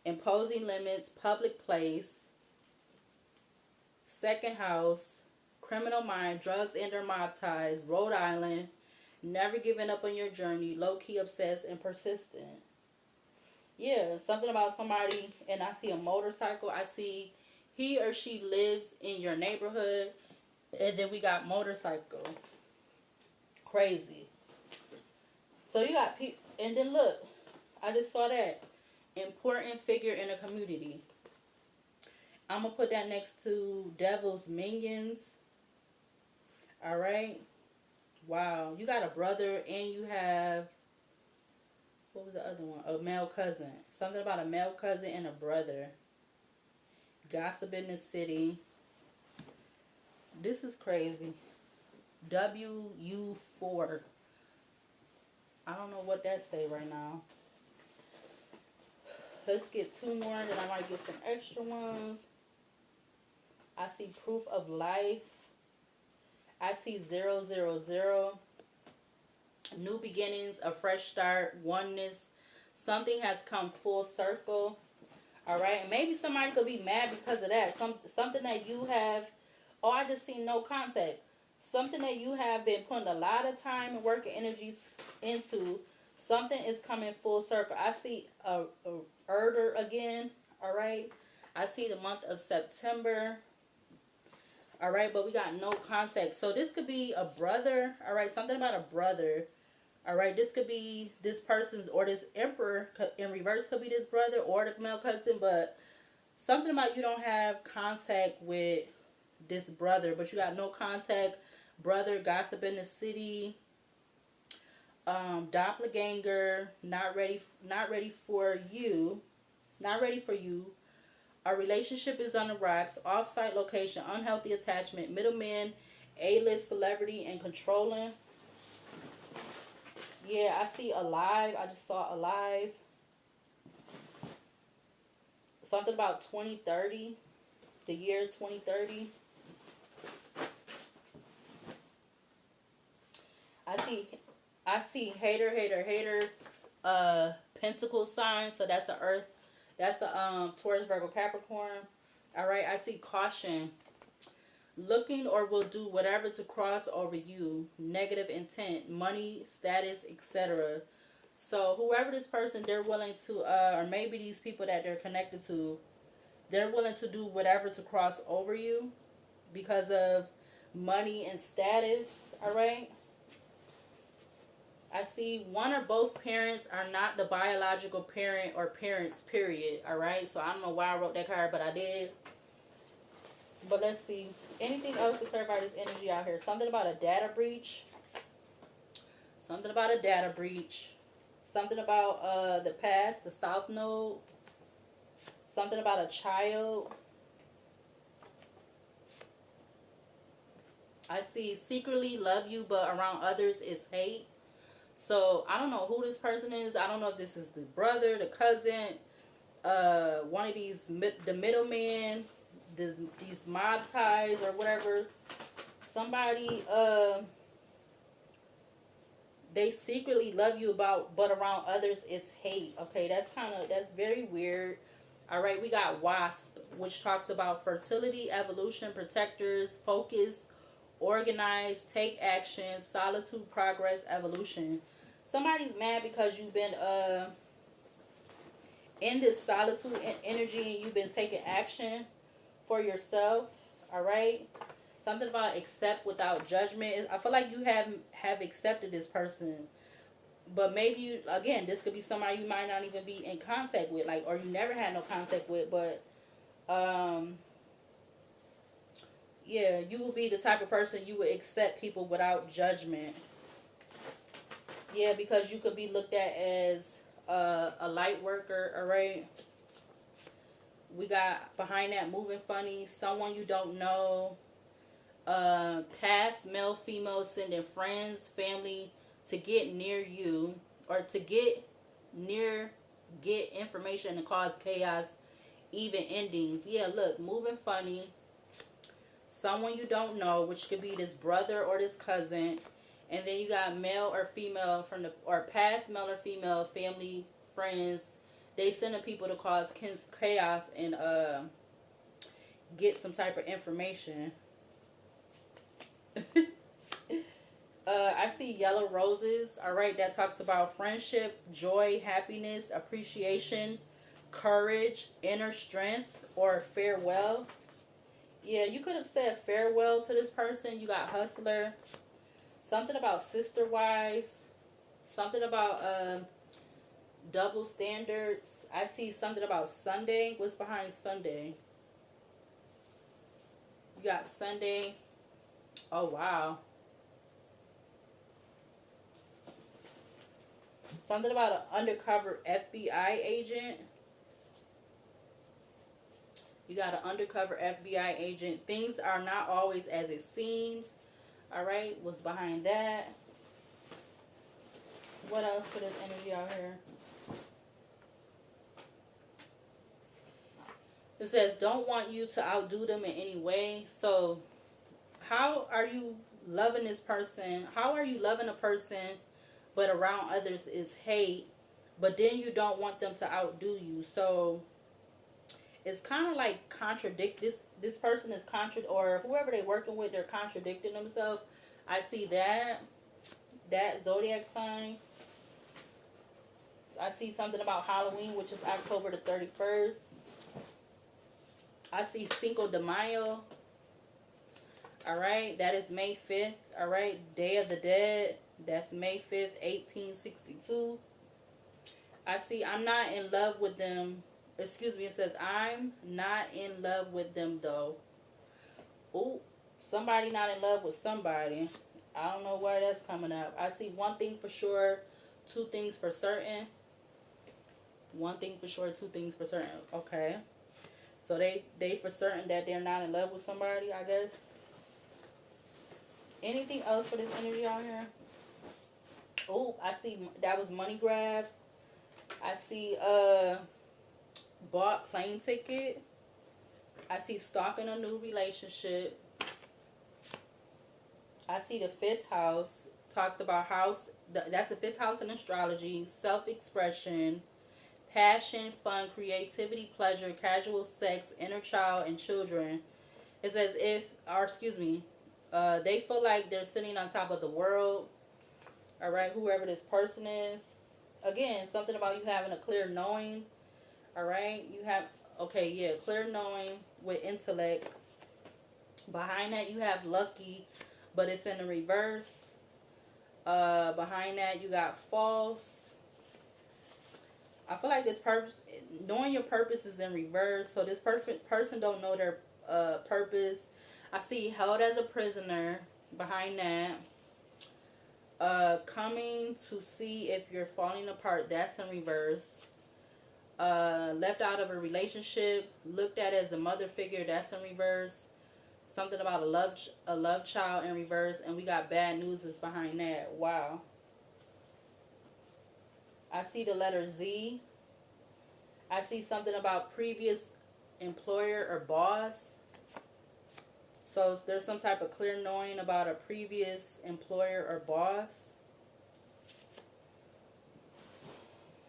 Imposing limits, public place. Second house. Criminal mind, drugs and or mob ties. Rhode Island. Never giving up on your journey. Low-key obsessed and persistent. Yeah, something about somebody, and I see a motorcycle. I see he or she lives in your neighborhood. And then we got motorcycle. Crazy. So you got people. And then look. I just saw that. Important figure in a community. I'm going to put that next to Devil's Minions. Alright. Wow. You got a brother and you have. What was the other one? A male cousin. Something about a male cousin and a brother. Gossip in the City. This is crazy. WU4. I don't know what that say right now. Let's get 2 more, then I might get some extra ones. I see proof of life. I see 000. New beginnings, a fresh start, oneness. Something has come full circle. Alright, and maybe somebody could be mad because of that. Something that you have. Oh, I just seen no contact. Something that you have been putting a lot of time and work and energies into. Something is coming full circle. I see a herder again. All right. I see the month of September. All right. But we got no contact. So this could be a brother. All right. Something about a brother. All right. This could be this person's or this emperor in reverse could be this brother or the male cousin. But something about you don't have contact with this brother, but you got no contact. Brother, gossip in the city. Doppelganger, not ready for you. Not ready for you. Our relationship is on the rocks. Off-site location, unhealthy attachment, middleman, A-list celebrity, and controlling. Yeah, I see alive. I just saw alive. Something about 2030. the year 2030. I see hater, pentacle sign. So that's a earth. That's a Taurus, Virgo, Capricorn. All right. I see caution. Looking or will do whatever to cross over you. Negative intent, money, status, etc. So whoever this person, they're willing to, or maybe these people that they're connected to, they're willing to do whatever to cross over you because of money and status. All right. I see one or both parents are not the biological parent or parents, period. All right. So I don't know why I wrote that card, but I did. But let's see. Anything else to clarify this energy out here? Something about a data breach. Something about a data breach. Something about the past, the South Node. Something about a child. I see secretly love you, but around others is hate. So I don't know who this person is. I don't know if this is the brother, the cousin, one of these, the middleman, these mob ties or whatever. Somebody, they secretly love you but around others it's hate. Okay, that's very weird. All right, we got Wasp, which talks about fertility, evolution, protectors, focus, organize, take action, solitude, progress, evolution. Somebody's mad because you've been in this solitude energy and you've been taking action for yourself. All right. Something about accept without judgment. I feel like you have accepted this person, but maybe you, again, this could be somebody you might not even be in contact with, like, or you never had no contact with, but yeah, you will be the type of person you would accept people without judgment. Yeah, because you could be looked at as a light worker. All right. We got behind that moving funny, someone you don't know. Past male, female sending friends, family to get near you or to get information and cause chaos, even endings. Yeah, look, moving funny. Someone you don't know, which could be this brother or this cousin. And then you got male or female or past male or female, family, friends. They sending people to cause chaos and get some type of information. I see yellow roses. All right, that talks about friendship, joy, happiness, appreciation, courage, inner strength, or farewell. Yeah, you could have said farewell to this person. You got hustler. Something about sister wives. Something about double standards. I see something about Sunday. What's behind Sunday? You got Sunday. Oh, wow. Something about an undercover FBI agent. You got an undercover FBI agent. Things are not always as it seems. All right. What's behind that? What else for this energy out here? It says, don't want you to outdo them in any way. So, how are you loving this person? How are you loving a person, but around others is hate, but then you don't want them to outdo you? So, it's kind of like this person is or whoever they're working with, they're contradicting themselves. I see that zodiac sign. I see something about Halloween, which is October the 31st. I see Cinco de Mayo. All right, that is May 5th. All right, Day of the Dead. That's May 5th, 1862. I see I'm not in love with them. Excuse me, it says I'm not in love with them though. Ooh, somebody not in love with somebody. I don't know where that's coming up. I see one thing for sure, two things for certain. One thing for sure, two things for certain. Okay. So they for certain that they're not in love with somebody, I guess. Anything else for this energy out here? Oh, I see that was money grab. I see bought plane ticket. I see stalking a new relationship. I see the fifth house. Talks about house. That's the fifth house in astrology. Self-expression, passion, fun, creativity, pleasure, casual sex, inner child, and children. It's as if, or excuse me, they feel like they're sitting on top of the world. All right, whoever this person is. Again, something about you having a clear knowing. All right, you have, okay, yeah, clear knowing with intellect. Behind that, you have lucky, but it's in the reverse. Behind that, you got false. I feel like this person, knowing your purpose is in reverse. So this person don't know their purpose. I see held as a prisoner behind that. Coming to see if you're falling apart, that's in reverse. Left out of a relationship, looked at as a mother figure, that's in reverse. Something about a love child in reverse, and we got bad news is behind that. Wow. I see the letter Z. I see something about previous employer or boss. So there's some type of clear knowing about a previous employer or boss.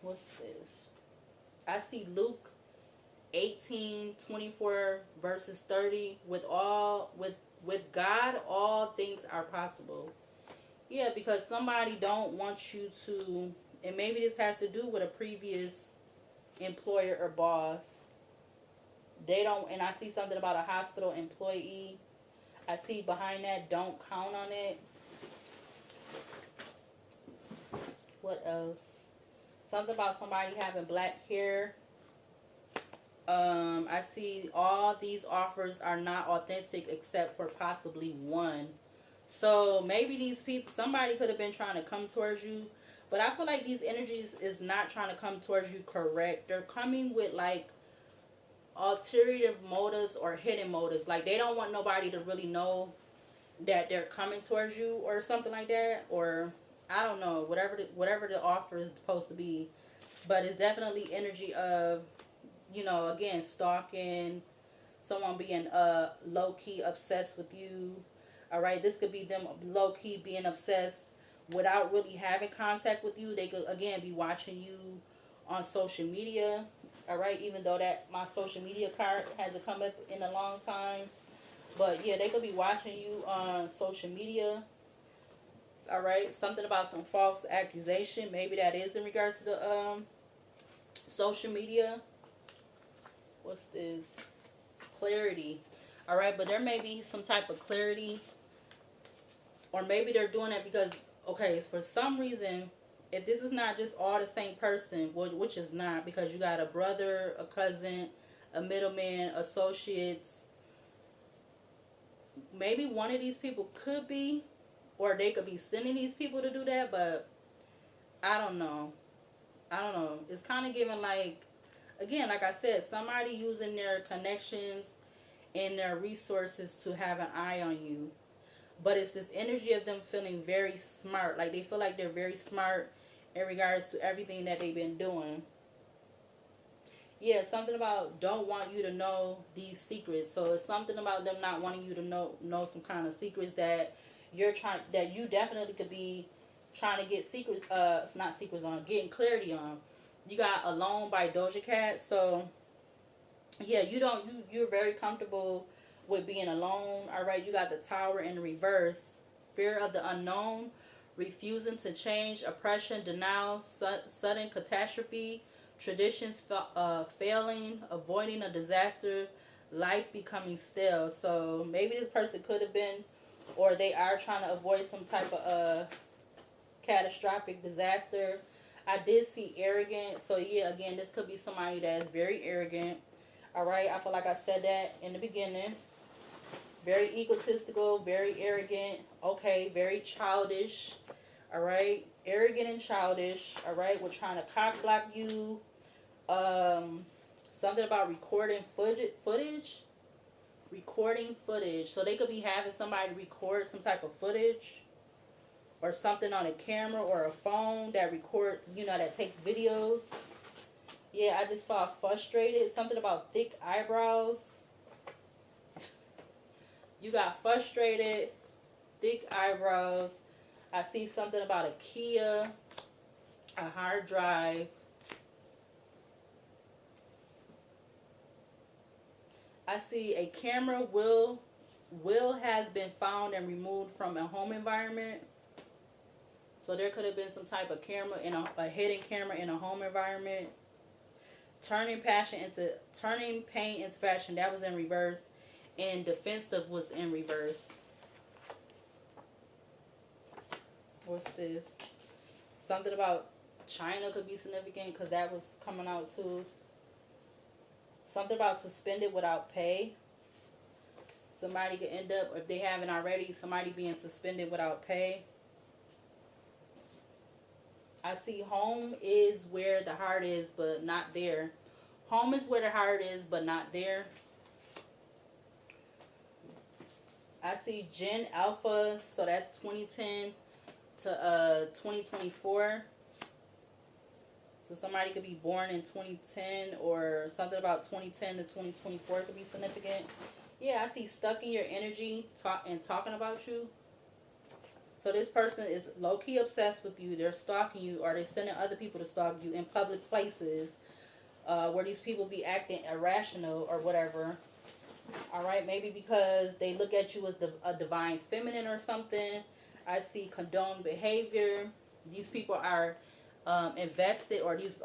What's this? I see Luke 18:24 verses 30. With God, all things are possible. Yeah, because somebody don't want you to, and maybe this has to do with a previous employer or boss. They don't, and I see something about a hospital employee. I see behind that, don't count on it. What else? Something about somebody having black hair. I see all these offers are not authentic except for possibly one. So maybe these people, somebody could have been trying to come towards you, but I feel like these energies is not trying to come towards you correct. They're coming with like alternative motives or hidden motives. Like they don't want nobody to really know that they're coming towards you or something like that, or I don't know, whatever the offer is supposed to be. But it's definitely energy of, you know, again, stalking, someone being low-key obsessed with you. All right, this could be them low-key being obsessed without really having contact with you. They could, again, be watching you on social media. All right, even though that my social media card hasn't come up in a long time. But yeah, they could be watching you on social media. All right, something about some false accusation. Maybe that is in regards to the social media. What's this? Clarity. All right, but there may be some type of clarity, or maybe they're doing it because, okay, for some reason, if this is not just all the same person, which is not, because you got a brother, a cousin, a middleman, associates. Maybe one of these people could be, or they could be sending these people to do that, but I don't know. It's kind of giving like, again, like I said, somebody using their connections and their resources to have an eye on you. But it's this energy of them feeling very smart. Like they feel like they're very smart in regards to everything that they've been doing. Yeah, something about don't want you to know these secrets. So it's something about them not wanting you to know some kind of secrets that that you definitely could be trying to get secrets, not secrets on, getting clarity on. You got Alone by Doja Cat. So yeah, you're very comfortable with being alone. All right, you got the Tower in reverse. Fear of the unknown, refusing to change, oppression, denial, sudden catastrophe, traditions failing, avoiding a disaster, life becoming stale. So maybe this person could have been, or they are trying to avoid some type of catastrophic disaster. I did see arrogant. So yeah, again, this could be somebody that is very arrogant. All right, I feel like I said that in the beginning. Very egotistical, very arrogant. Okay, very childish. All right, arrogant and childish. All right, we're trying to cock block you. Something about recording footage. Recording footage. So they could be having somebody record some type of footage or something on a camera or a phone that record, that takes videos. Yeah, I just saw frustrated. Something about thick eyebrows. You got frustrated, thick eyebrows. I see something about a Kia, a hard drive. I see a camera will has been found and removed from a home environment. So there could have been some type of camera in a hidden camera in a home environment. Turning pain into passion, that was in reverse, and defensive was in reverse. What's this? Something about China could be significant because that was coming out too. Something about suspended without pay. Somebody could end up, if they haven't already, somebody being suspended without pay. I see home is where the heart is, but not there. Home is where the heart is, but not there. I see Gen Alpha, so that's 2010 to 2024. So somebody could be born in 2010, or something about 2010 to 2024 could be significant. Yeah, I see stuck in your energy talking about you. So this person is low-key obsessed with you. They're stalking you, or they're sending other people to stalk you in public places where these people be acting irrational or whatever. All right, maybe because they look at you as a divine feminine or something. I see condoned behavior. These people are invested, or these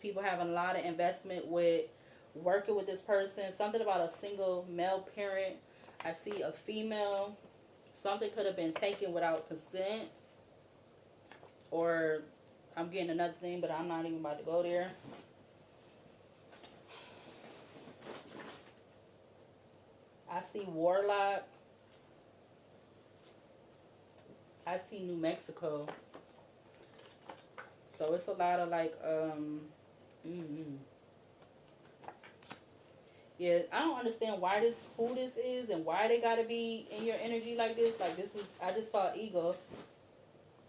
people have a lot of investment with working with this person. Something about a single male parent. I see a female. Something could have been taken without consent, or I'm getting another thing, but I'm not even about to go there. I see Warlock. I see New Mexico. So it's a lot of like, yeah, I don't understand who this is and why they gotta be in your energy like this. Like this is, I just saw ego.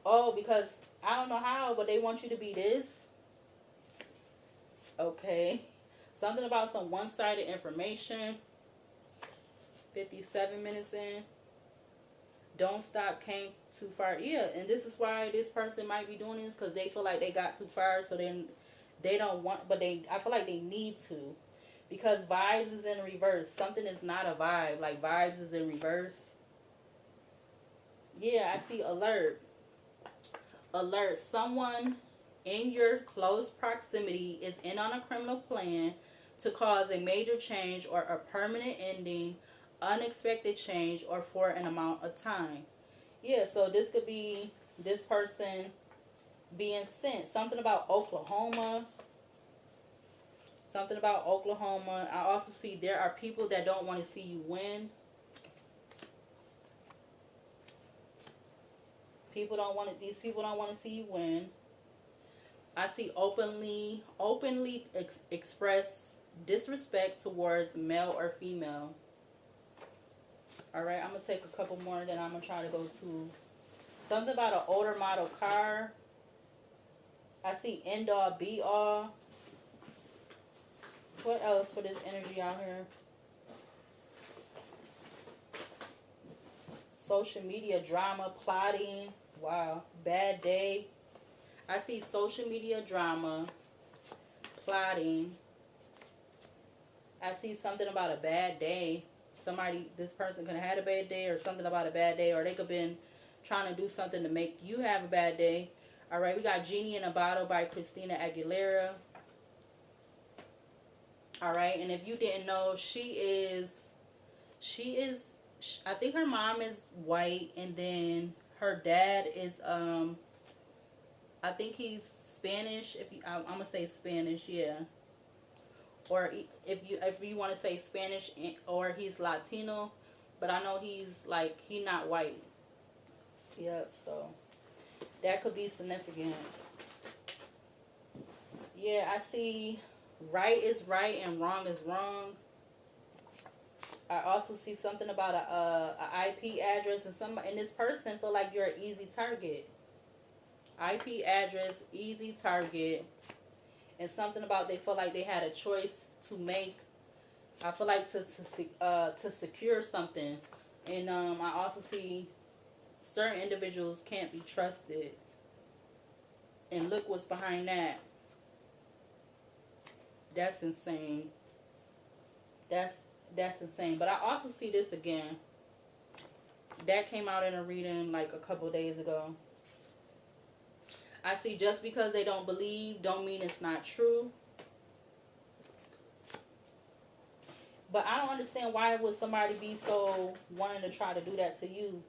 Oh, because I don't know how, but they want you to be this. Okay. Something about some one-sided information. 57 minutes in. Don't stop came too far. Yeah, and this is why this person might be doing this, because they feel like they got too far, so then they don't want, but I feel like they need to, because vibes is in reverse. Something is not a vibe, like vibes is in reverse. Yeah, I see alert. Alert, someone in your close proximity is in on a criminal plan to cause a major change or a permanent ending, unexpected change, or for an amount of time. Yeah, so this could be this person being sent. Something about Oklahoma. Something about Oklahoma. I also see there are people that don't want to see you win. These people don't want to see you win. I see openly express disrespect towards male or female. Alright, I'm going to take a couple more, then I'm going to try to go to something about an older model car. I see end all, be all. What else for this energy out here? Social media drama, plotting. Wow. Bad day. I see social media drama, plotting. I see something about a bad day. This person could have had a bad day, or something about a bad day, or they could have been trying to do something to make you have a bad day. All right, we got Genie in a Bottle by Christina Aguilera. All right, and if you didn't know, I think her mom is white, and then her dad is, I think he's Spanish. I'm gonna say Spanish, yeah. Or if you want to say Spanish, or he's Latino, but I know he's not white. Yep, so that could be significant. Yeah, I see right is right and wrong is wrong. I also see something about a IP address, and this person feel like you're an easy target. IP address, easy target, and something about they feel like they had a choice to make. I feel like to secure something. And I also see certain individuals can't be trusted. And look what's behind that. That's insane. That's insane. But I also see this again. That came out in a reading like a couple days ago. I see just because they don't believe don't mean it's not true. But I don't understand why would somebody be so wanting to try to do that to you.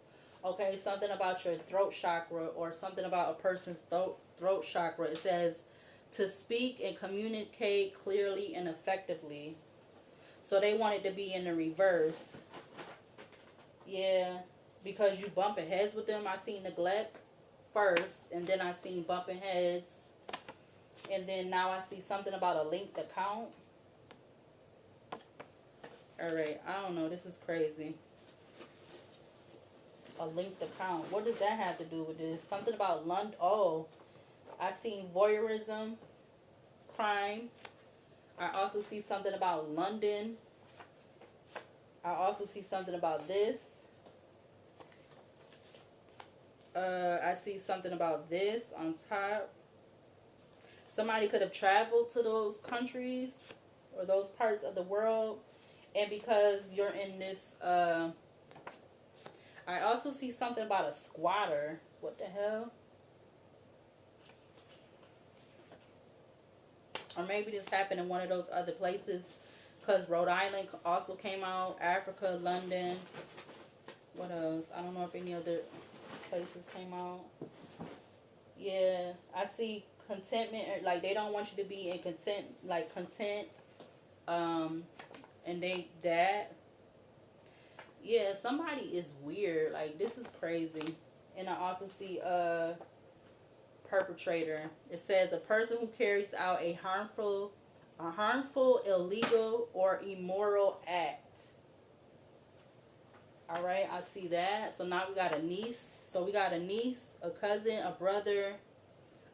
Okay, something about your throat chakra or something about a person's throat chakra. It says to speak and communicate clearly and effectively. So they want it to be in the reverse. Yeah, because you bumping heads with them. I seen neglect first, and then I seen bumping heads, and then now I see something about a linked account. Alright, I don't know. This is crazy. A linked account. What does that have to do with this? Something about London. Oh, I seen voyeurism, crime. I also see something about London. I also see something about this. I see something about this on top. Somebody could have traveled to those countries or those parts of the world. And because you're in this, I also see something about a squatter. What the hell? Or maybe this happened in one of those other places. Because Rhode Island also came out. Africa, London. What else? I don't know if any other places came out. Yeah, I see contentment. Like they don't want you to be in content. Like content. And that. Yeah, somebody is weird. Like this is crazy. And I also see perpetrator. It says a person who carries out a harmful, illegal, or immoral act. All right, I see that. So now we got a niece. So we got a niece, a cousin, a brother,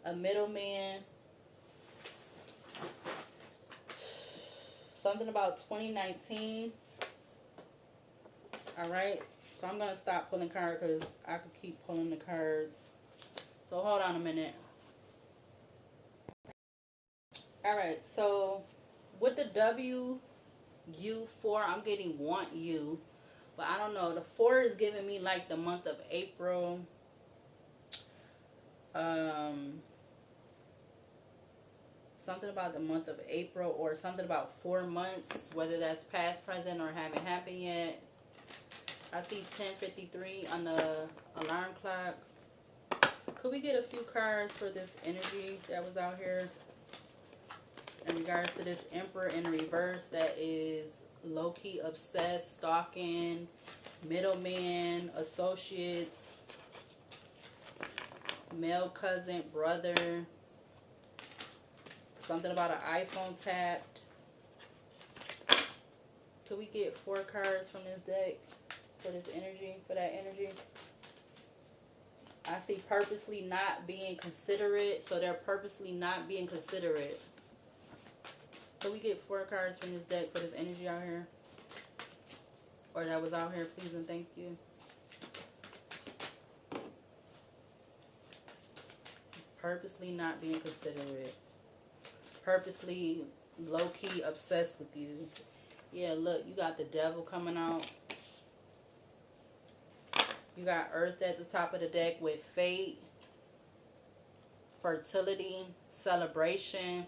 a middleman. Something about 2019. All right. So I'm going to stop pulling cards because I could keep pulling the cards. So hold on a minute. All right. So with the WU4, I'm getting want you. But I don't know. The 4 is giving me like the month of April. Something about the month of April or something about 4 months. Whether that's past, present, or haven't happened yet. I see 10:53 on the alarm clock. Could we get a few cards for this energy that was out here? In regards to this Emperor in reverse that is low-key obsessed, stalking, middleman, associates, male cousin, brother, something about an iPhone tapped. Could we get 4 cards from this deck for this energy, for that energy? I see purposely not being considerate, so they're purposely not being considerate. Could we get 4 cards from this deck for this energy out here? Or that was out here, please and thank you. Purposely not being considerate. Purposely low-key obsessed with you. Yeah, look, you got the devil coming out. You got Earth at the top of the deck with fate, fertility, celebration,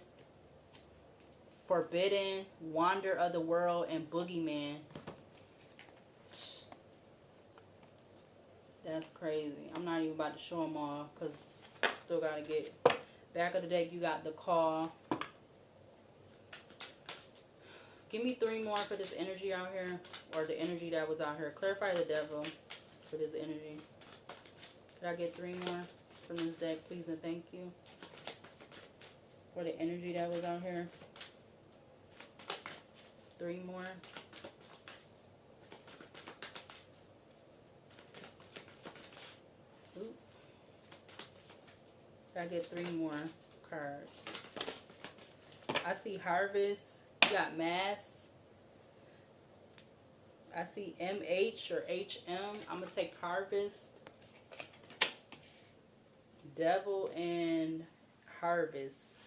forbidden, wander of the world, and boogeyman. That's crazy. I'm not even about to show them all because still got to get back of the deck. You got the call. Give me 3 more for this energy out here, or the energy that was out here. Clarify the devil for this energy. Could I get 3 more from this deck, please and thank you? For the energy that was out here. 3 more. Oop. I get 3 more cards. I see harvest. You got mass. I see MH or HM. I'm going to take Harvest, Devil, and Harvest.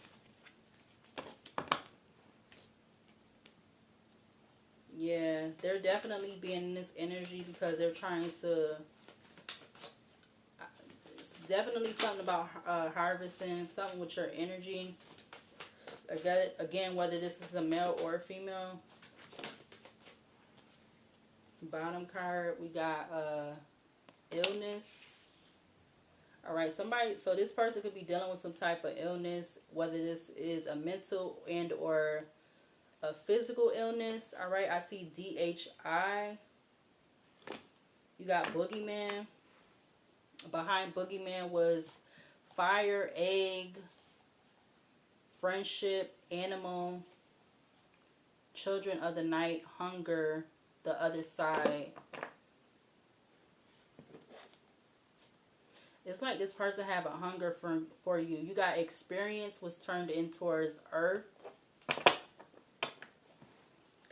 Yeah, they're definitely being in this energy because they're trying to. It's definitely something about harvesting, something with your energy. Again, whether this is a male or a female. Bottom card, we got illness. All right, somebody. So this person could be dealing with some type of illness, whether this is a mental and or a physical illness. All right, I see DHI. You got Boogeyman. Behind Boogeyman was fire, egg, friendship, animal, children of the night, hunger, the other side. It's like this person have a hunger for you. You got experience was turned in towards earth.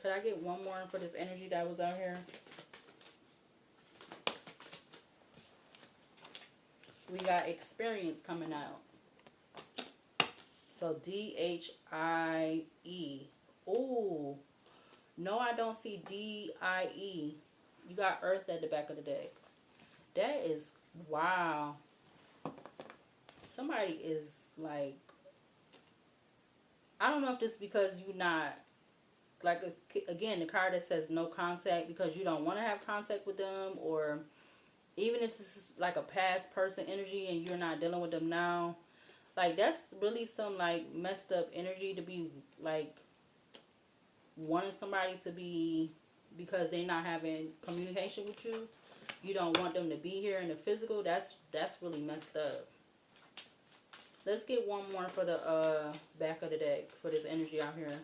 Could I get one more for this energy that was out here? We got experience coming out. So D-H-I-E. Ooh. No, I don't see D-I-E. You got earth at the back of the deck. That is, wow. Somebody is like, I don't know if this is because you not, like, again, the card that says no contact because you don't want to have contact with them, or even if this is like a past person energy and you're not dealing with them now. Like, that's really some, like, messed up energy to be, like, wanting somebody to be, because they're not having communication with you. You don't want them to be here in the physical. That's really messed up. Let's get one more for the back of the deck for this energy out here.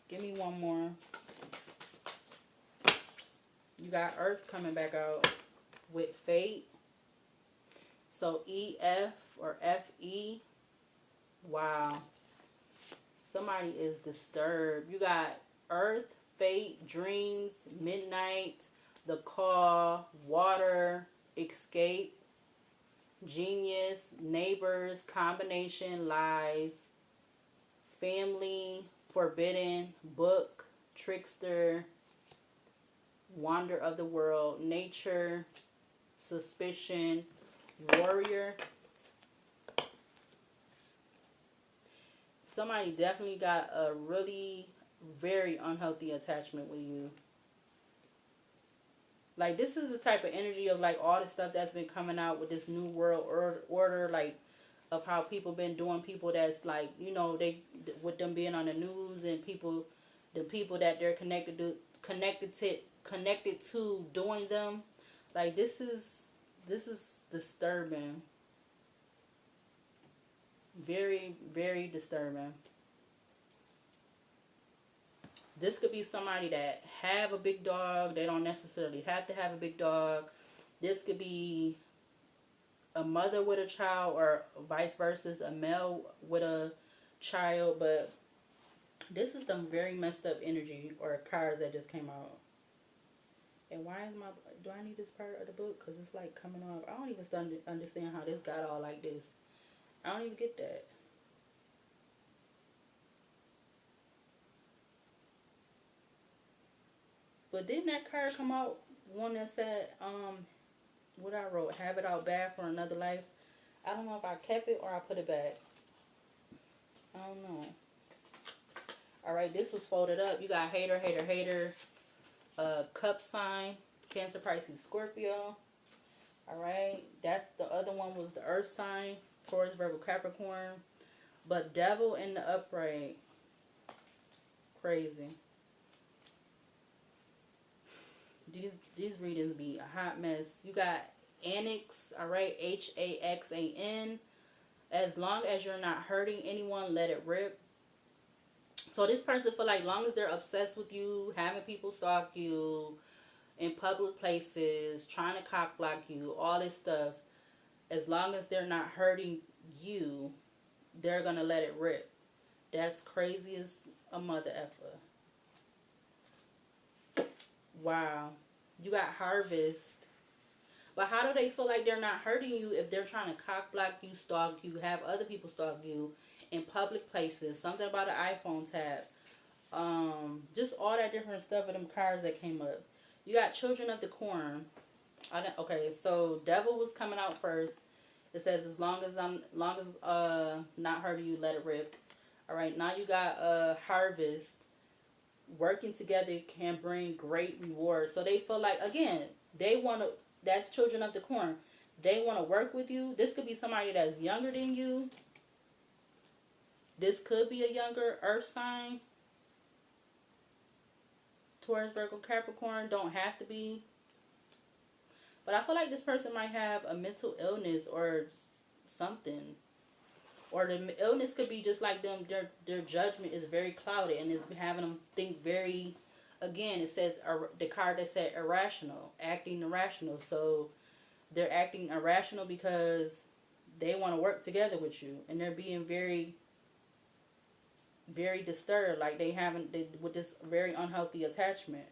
Give me one more. You got Earth coming back out with Fate. So EF or FE. Wow. Somebody is disturbed. You got Earth, Fate, Dreams, Midnight, The Call, Water, Escape, Genius, Neighbors, Combination, Lies, Family, Forbidden, Book, Trickster, Wonder of the World, Nature, Suspicion, Warrior. Somebody definitely got a really very unhealthy attachment with you. Like, this is the type of energy of, like, all the stuff that's been coming out with this new world order, like, of how people been doing people that's, like, you know, they, with them being on the news and people, the people that they're connected to doing them. Like, this is disturbing. Very, very disturbing. This could be somebody that have a big dog. They don't necessarily have to have a big dog. This could be a mother with a child, or vice versa, a male with a child. But this is some very messed up energy or cards that just came out. And why is do I need this part of the book? Because it's like coming off. I don't even understand how this got all like this. I don't even get that. But didn't that card come out, one that said, what I wrote, have it out bad for another life? I don't know if I kept it or I put it back. I don't know. Alright, this was folded up. You got hater, hater, hater, cup sign, Cancer, Pisces, Scorpio. Alright, that's the other one was the earth signs, Taurus, Virgo, Capricorn. But devil in the upright. Crazy. These readings be a hot mess. You got Annex, alright, Haxan. As long as you're not hurting anyone, let it rip. So this person feel like long as they're obsessed with you, having people stalk you in public places, trying to cock block you, all this stuff, as long as they're not hurting you, they're gonna let it rip. That's crazy as a mother effer. Wow. You got Harvest. But how do they feel like they're not hurting you if they're trying to cock block you, stalk you, have other people stalk you in public places? Something about an iPhone tab. Just all that different stuff of them cards that came up. You got Children of the Corn. Okay, so Devil was coming out first. It says as long as not hurting you, let it rip. All right, now you got Harvest. Working together can bring great rewards. So they feel like, again, they want to. That's Children of the Corn. They want to work with you. This could be somebody that's younger than you. This could be a younger Earth sign. Taurus, Virgo, Capricorn. Don't have to be. But I feel like this person might have a mental illness or something. Or the illness could be just like them. Their judgment is very clouded and is having them think very. Again, it says the card that said irrational, acting irrational. So they're acting irrational because they want to work together with you, and they're being very, very disturbed. Like with this very unhealthy attachment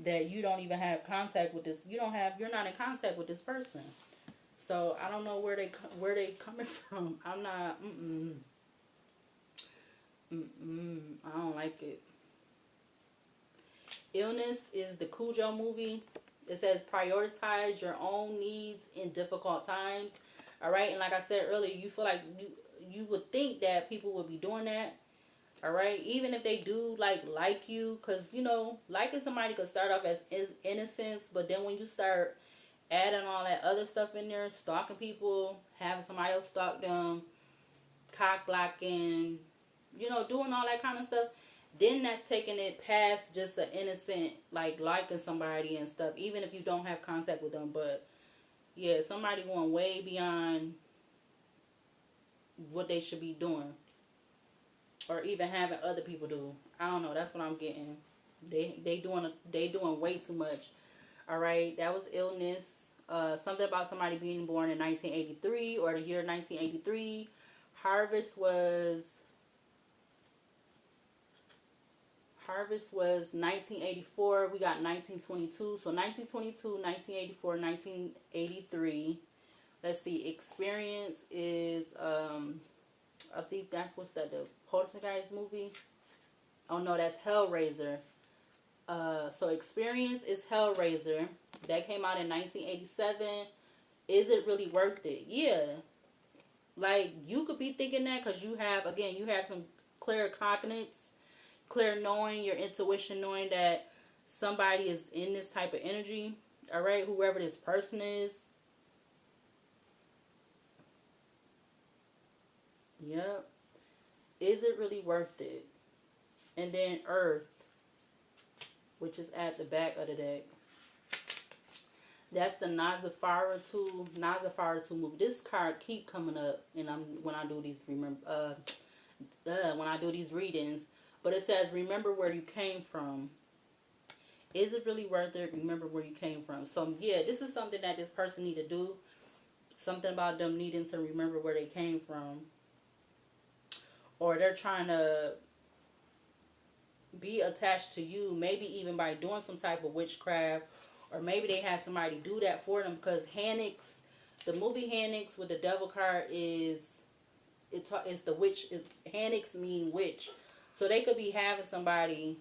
that you don't even have contact with this. You're not in contact with this person. So I don't know where they coming from. I'm not. I don't like it. Illness is the Cujo movie. It says prioritize your own needs in difficult times. All right, and like I said earlier, you feel like you would think that people would be doing that. All right, even if they do like you, because liking somebody could start off as innocence, but then when you start adding all that other stuff in there, stalking people, having somebody else stalk them, cock blocking, doing all that kind of stuff, then that's taking it past just an innocent, liking somebody and stuff, even if you don't have contact with them. But, yeah, somebody going way beyond what they should be doing. Or even having other people do. I don't know. That's what I'm getting. They doing way too much. All right. That was illness. Something about somebody being born in 1983 or the year 1983. Harvest was 1984. We got 1922. So 1922, 1984, 1983. Let's see. Experience is I think that's the Poltergeist movie. Oh no, that's Hellraiser. So Experience is Hellraiser. That came out in 1987. Is it really worth it? Yeah. You could be thinking that because you have some clear cognizance, clear knowing, your intuition knowing that somebody is in this type of energy. All right, whoever this person is. Yep. Is it really worth it? And then Earth, which is at the back of the deck. That's the Nosferatu movie. This card keep coming up, and when I do these readings, but it says remember where you came from. Is it really worth it? Remember where you came from. So yeah, this is something that this person need to do. Something about them needing to remember where they came from. Or they're trying to be attached to you, maybe even by doing some type of witchcraft, or maybe they had somebody do that for them. Because Hanix, the movie Hanix with the devil card is the witch. Is Hanix mean witch? So they could be having somebody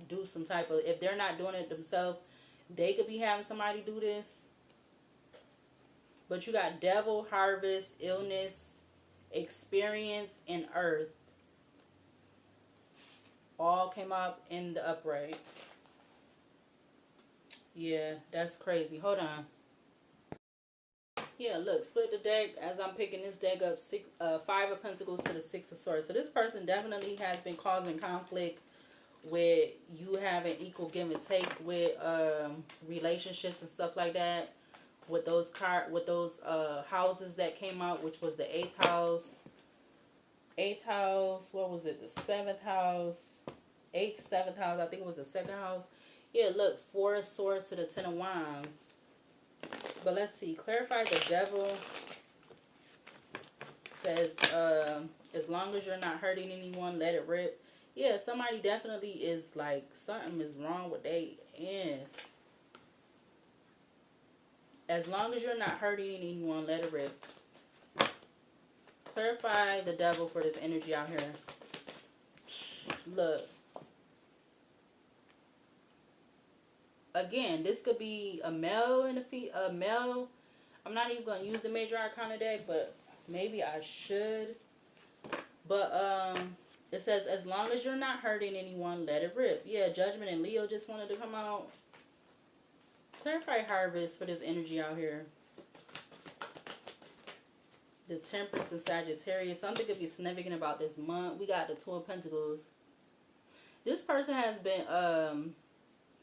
do some type of, if they're not doing it themselves, they could be having somebody do this. But you got devil, harvest, illness, experience, and earth. All came up in the upright. Yeah, that's crazy. Hold on. Yeah, look, split the deck as I'm picking this deck up. Five of Pentacles to the Six of Swords. So this person definitely has been causing conflict with you having equal give and take with relationships and stuff like that. With those houses that came out, which was the 8th house. 8th house, what was it? The 7th house. 8th, 7th house, I think it was the 2nd house. Yeah, look, 4 of Swords to the 10 of Wands. But let's see, clarify the devil. Says, as long as you're not hurting anyone, let it rip. Yeah, somebody definitely is like, something is wrong with they ends. As long as you're not hurting anyone, let it rip. Clarify the devil for this energy out here. Look. Again, this could be a male and a male. I'm not even going to use the major arcana deck, but maybe I should. But it says, as long as you're not hurting anyone, let it rip. Yeah, Judgment and Leo just wanted to come out. Clarify Harvest for this energy out here. The Temperance and Sagittarius. Something could be significant about this month. We got the Two of Pentacles. This person has been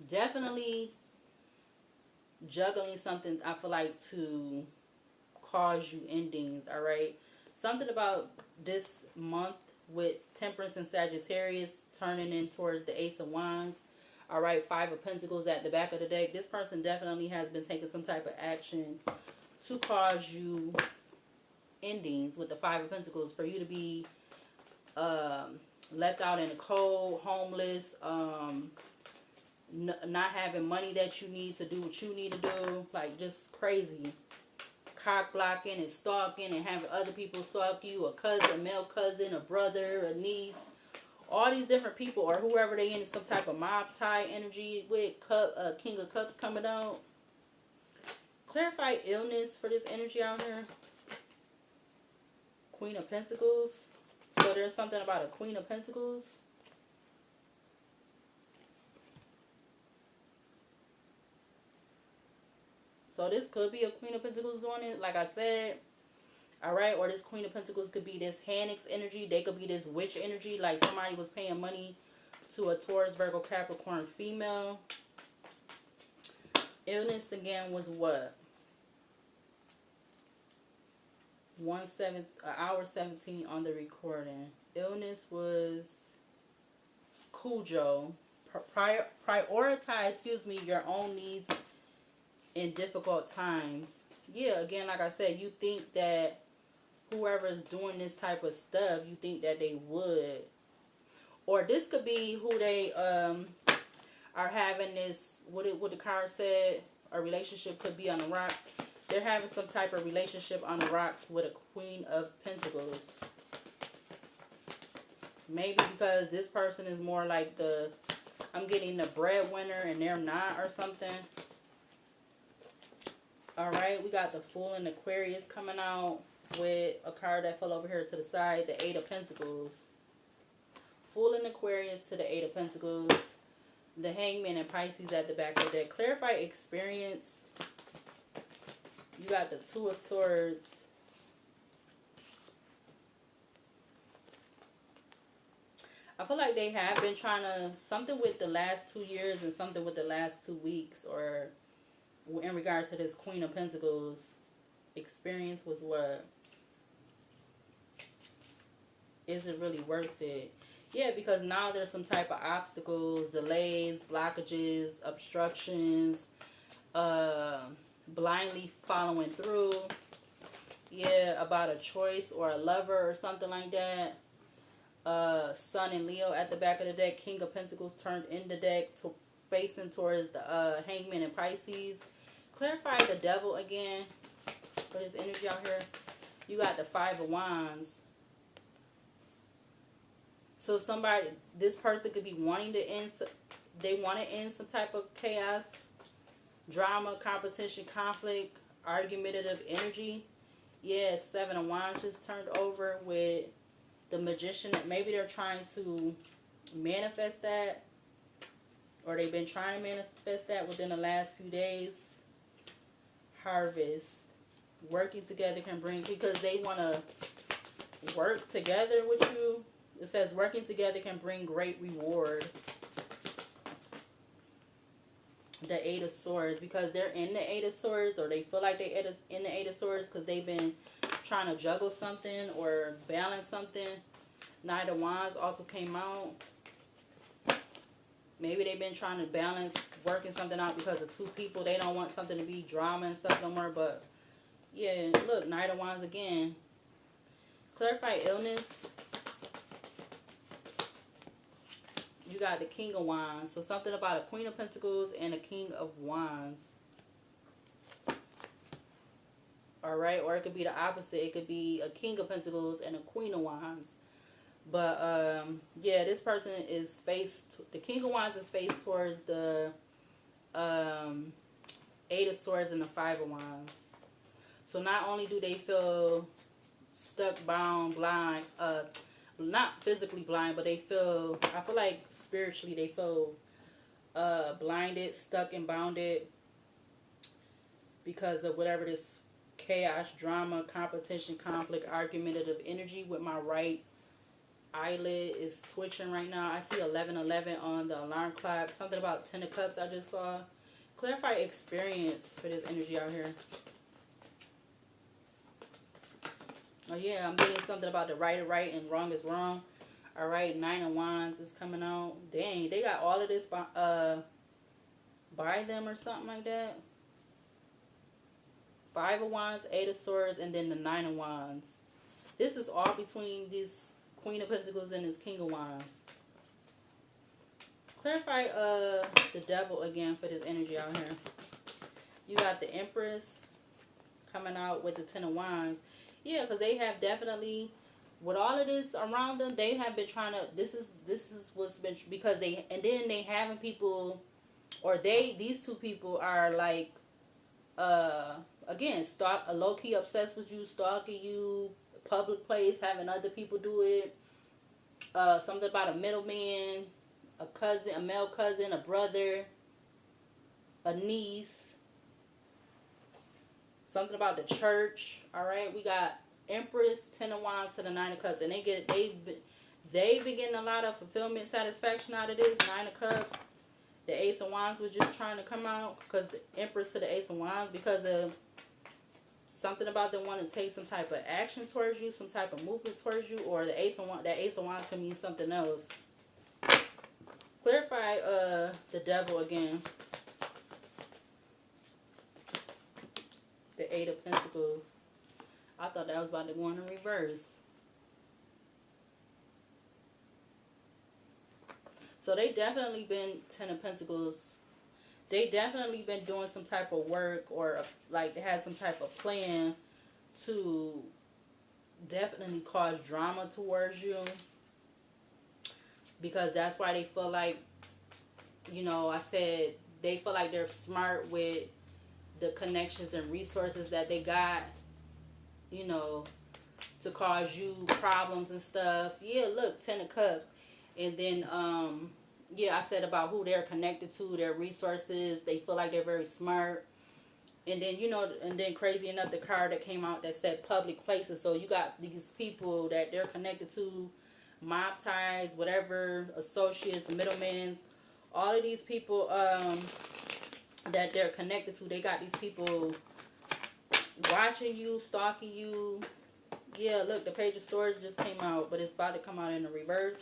definitely juggling something, I feel like, to cause you endings, all right? Something about this month with Temperance and Sagittarius turning in towards the Ace of Wands, all right? Five of Pentacles at the back of the deck. This person definitely has been taking some type of action to cause you endings with the Five of Pentacles, for you to be left out in the cold, homeless, not having money that you need to do what you need to do, like just crazy. Cock blocking and stalking and having other people stalk you, a cousin, a male cousin, a brother, a niece, all these different people, or whoever they in some type of mob tie energy with. King of Cups coming out. Clarify illness for this energy out here. Queen of Pentacles. So there's something about a Queen of Pentacles. So this could be a Queen of Pentacles doing it, like I said. Alright, or this Queen of Pentacles could be this Hanix energy. They could be this witch energy, like somebody was paying money to a Taurus, Virgo, Capricorn female. Illness again was what? 1 hour 17 on the recording. Illness was Cujo. Prioritize, your own needs in difficult times. Yeah, again, like I said, you think that whoever's doing this type of stuff, you think that they would. Or this could be who they are having this, what the card said, a relationship could be on the rock. They're having some type of relationship on the rocks with a Queen of Pentacles. Maybe because this person is more like I'm getting the breadwinner and they're not, or something. Alright, we got the Fool and Aquarius coming out with a card that fell over here to the side, the Eight of Pentacles. Fool and Aquarius to the Eight of Pentacles. The Hangman and Pisces at the back of the deck. Clarify experience. You got the Two of Swords. I feel like they have been trying to, something with the last 2 years and something with the last 2 weeks, or in regards to this Queen of Pentacles. Experience was what? Is it really worth it? Yeah, because now there's some type of obstacles, delays, blockages, obstructions, blindly following through. Yeah, about a choice or a lover or something like that. Sun and Leo at the back of the deck. King of Pentacles turned in the deck, facing towards the Hangman and Pisces. Clarify the devil again for this energy out here. You got the Five of Wands. So this person could be wanting to end, they want to end some type of chaos, drama, competition, conflict, argumentative energy. Yeah, Seven of Wands just turned over with the Magician. Maybe they're trying to manifest that, or they've been trying to manifest that within the last few days. Harvest. Working together can bring, because they want to work together with you. It says working together can bring great reward. The Eight of Swords, because they're in the Eight of Swords, or they feel like they're in the Eight of Swords because they've been trying to juggle something or balance something. Knight of Wands also came out. Maybe they've been trying to balance working something out because of two people. They don't want something to be drama and stuff no more. But yeah, look, Knight of Wands again. Clarify illness. got the King of Wands. So something about a Queen of Pentacles and a King of Wands. Alright, or it could be the opposite. It could be a King of Pentacles and a Queen of Wands. But, yeah, this person is the King of Wands is faced towards the, Eight of Swords and the Five of Wands. So not only do they feel stuck, bound, blind, not physically blind, but I feel like spiritually they feel, blinded, stuck, and bounded because of whatever this chaos, drama, competition, conflict, argumentative energy with my right eyelid is twitching right now. I see 1111 on the alarm clock. Something about 10 of Cups I just saw. Clarify experience for this energy out here. Oh yeah, I'm getting something about the right is right and wrong is wrong. Alright, 9 of Wands is coming out. Dang, they got all of this by them or something like that. 5 of Wands, 8 of Swords, and then the 9 of Wands. This is all between this Queen of Pentacles and this King of Wands. Clarify the Devil again for this energy out here. You got the Empress coming out with the 10 of Wands. Yeah, because they have definitely, with all of this around them, they have been trying to, this is what's been, because they, and then they having people, or these two people are like, again, low-key obsessed with you, stalking you, public place, having other people do it. Something about a middleman, a cousin, a male cousin, a brother, a niece. Something about the church. Alright, we got Empress, 10 of Wands to the 9 of Cups. And they've been getting a lot of fulfillment, satisfaction out of this. 9 of Cups. The Ace of Wands was just trying to come out. Because the Empress to the Ace of Wands. Because of something about them wanting to take some type of action towards you. Some type of movement towards you. Or the Ace of Wands can mean something else. Clarify the Devil again. The 8 of Pentacles. I thought that was about to go in reverse. So they definitely been 10 of Pentacles. They definitely been doing some type of work, or like they had some type of plan to definitely cause drama towards you. Because that's why they feel like, you know, I said they feel like they're smart with the connections and resources that they got, you know, to cause you problems and stuff. Yeah, look, 10 of Cups. And then, yeah, I said about who they're connected to, their resources. They feel like they're very smart. And then, you know, and then crazy enough, the card that came out that said public places. So you got these people that they're connected to, mob ties, whatever, associates, middlemen. All of these people, that they're connected to, they got these people watching you, stalking you. Yeah, look, the Page of Swords just came out, but it's about to come out in the reverse.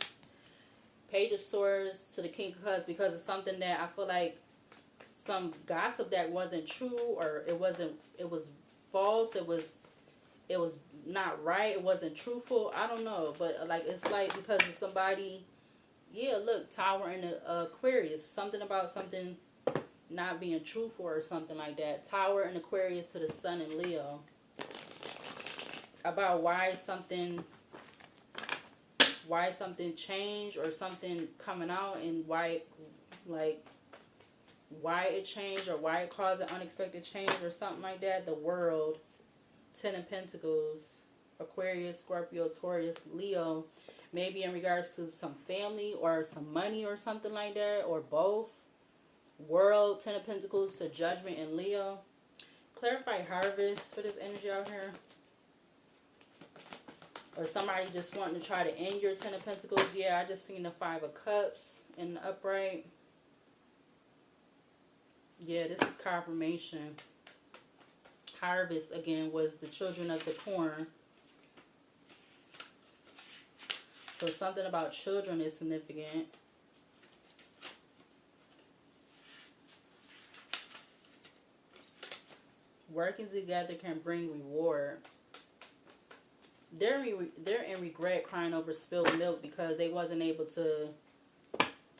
Page of Swords to the King of Cups, because it's something that I feel like some gossip that wasn't true, or it was false, it was not right, it wasn't truthful. I don't know, but like it's like because of somebody. Yeah, look, Tower in the Aquarius, something about something not being truthful or something like that. Tower and Aquarius to the Sun and Leo. About why something changed, or something coming out, and why it changed, or why it caused an unexpected change or something like that. The World, 10 of Pentacles, Aquarius, Scorpio, Taurus, Leo. Maybe in regards to some family or some money or something like that, or both. World, 10 of Pentacles to Judgment and Leo. Clarify Harvest for this energy out here. Or somebody just wanting to try to end your 10 of Pentacles. Yeah, I just seen the 5 of Cups in the upright. Yeah, this is confirmation. Harvest, again, was the children of the corn. So something about children is significant. Working together can bring reward. They're in regret, crying over spilled milk, because they wasn't able to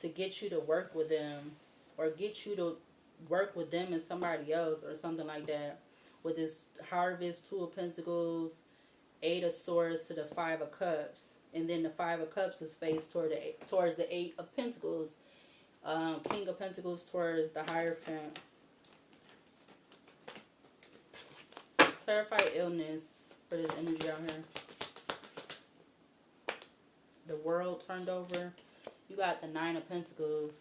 to get you to work with them, or get you to work with them and somebody else or something like that. With this Harvest, Two of Pentacles, Eight of Swords to the Five of Cups. And then the Five of Cups is faced towards the Eight of Pentacles. King of Pentacles towards the Hierophant. Clarify illness for this energy out here. The World turned over. You got the Nine of Pentacles.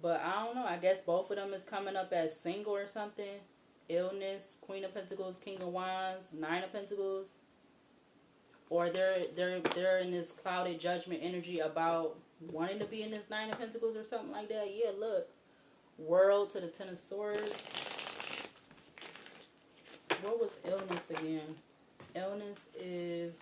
But I don't know. I guess both of them is coming up as single or something. Illness, Queen of Pentacles, King of Wands, Nine of Pentacles. Or they're in this clouded judgment energy about wanting to be in this Nine of Pentacles or something like that. Yeah, look. World to the Ten of Swords. What was illness again? Illness is,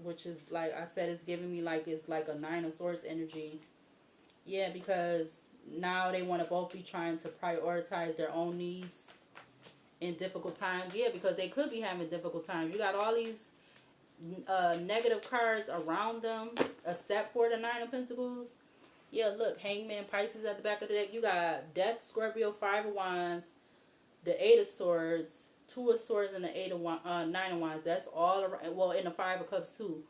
which is like I said, it's giving me like it's like a Nine of Swords energy. Yeah, because now they want to both be trying to prioritize their own needs in difficult times. Yeah, because they could be having difficult times. You got all these negative cards around them, except for the Nine of Pentacles. Yeah, look, Hangman, Pisces at the back of the deck. You got Death, Scorpio, Five of Wands, the Eight of Swords, Two of Swords, and the Nine of Wands. That's all around. Well, in the Five of Cups too,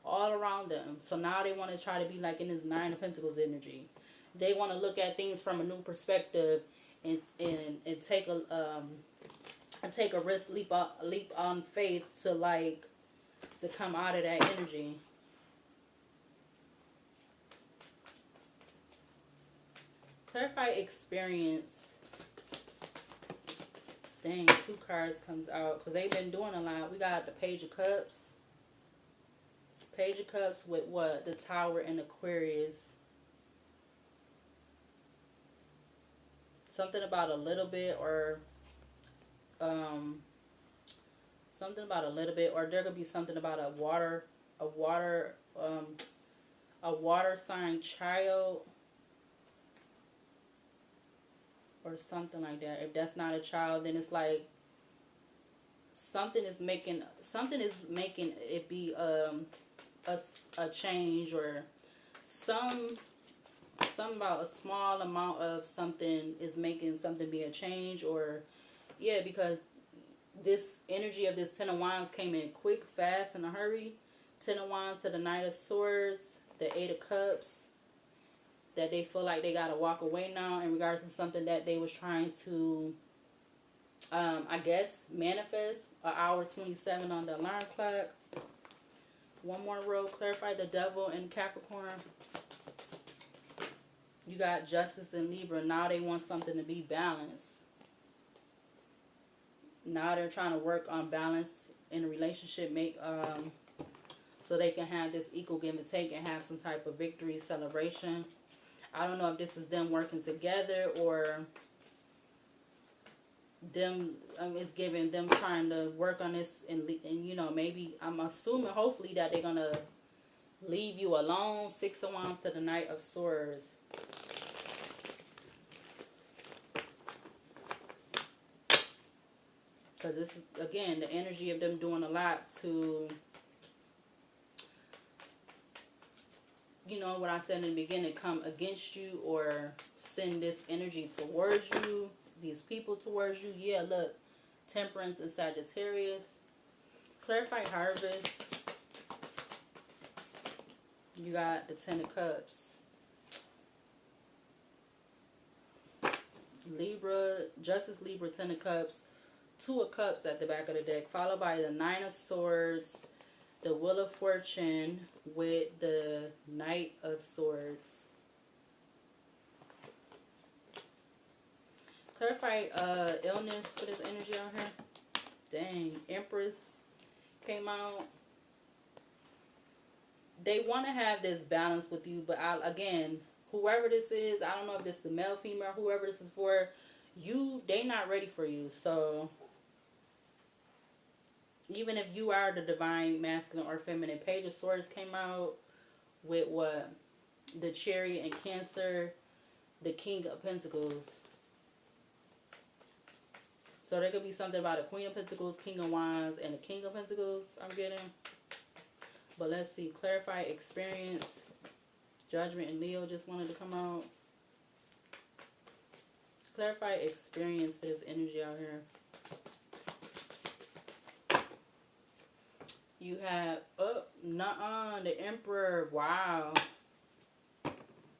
all around them. So now they want to try to be like in this Nine of Pentacles energy. They want to look at things from a new perspective and take a risk, leap on faith to come out of that energy. Clarify experience. Dang, 2 cards comes out because they've been doing a lot. We got the Page of Cups. Page of Cups with what? The Tower and Aquarius. Something about a little bit, or something about a little bit, or there could be something about a water sign child, or something like that. If that's not a child, then it's like something is making it be a change, or something about a small amount of something is making something be a change. Or yeah, because this energy of this Ten of Wands came in quick, fast, in a hurry. Ten of Wands to the Knight of Swords, the Eight of Cups, that they feel like they gotta walk away now in regards to something that they was trying to I guess manifest. 1:27 on the alarm clock. One more row. Clarify the Devil in Capricorn. You got Justice in Libra. Now they want something to be balanced. Now they're trying to work on balance in a relationship, so they can have this equal give and take and have some type of victory celebration. I don't know if this is them working together, or them it's giving them trying to work on this, and you know, maybe I'm assuming hopefully that they're gonna leave you alone. Six of Wands to the Knight of Swords. Because this is, again, the energy of them doing a lot to, you know, what I said in the beginning, come against you or send this energy towards you, these people towards you. Yeah, look, Temperance and Sagittarius. Clarify Harvest. You got the Ten of Cups. Libra, Justice, Libra, Ten of Cups. Two of Cups at the back of the deck, followed by the Nine of Swords, the Wheel of Fortune with the Knight of Swords. Clarify illness for this energy out here. Dang, Empress came out. They want to have this balance with you, but again, whoever this is, I don't know if this is the male, female, whoever this is for, they not ready for you. So even if you are the divine masculine or feminine, Page of Swords came out with what? The Chariot and Cancer, the King of Pentacles. So there could be something about a Queen of Pentacles, King of Wands, and a King of Pentacles, I'm getting. But let's see. Clarify experience. Judgment and Leo just wanted to come out. Clarify experience for this energy out here. You have, oh, nuh-uh, the Emperor. Wow.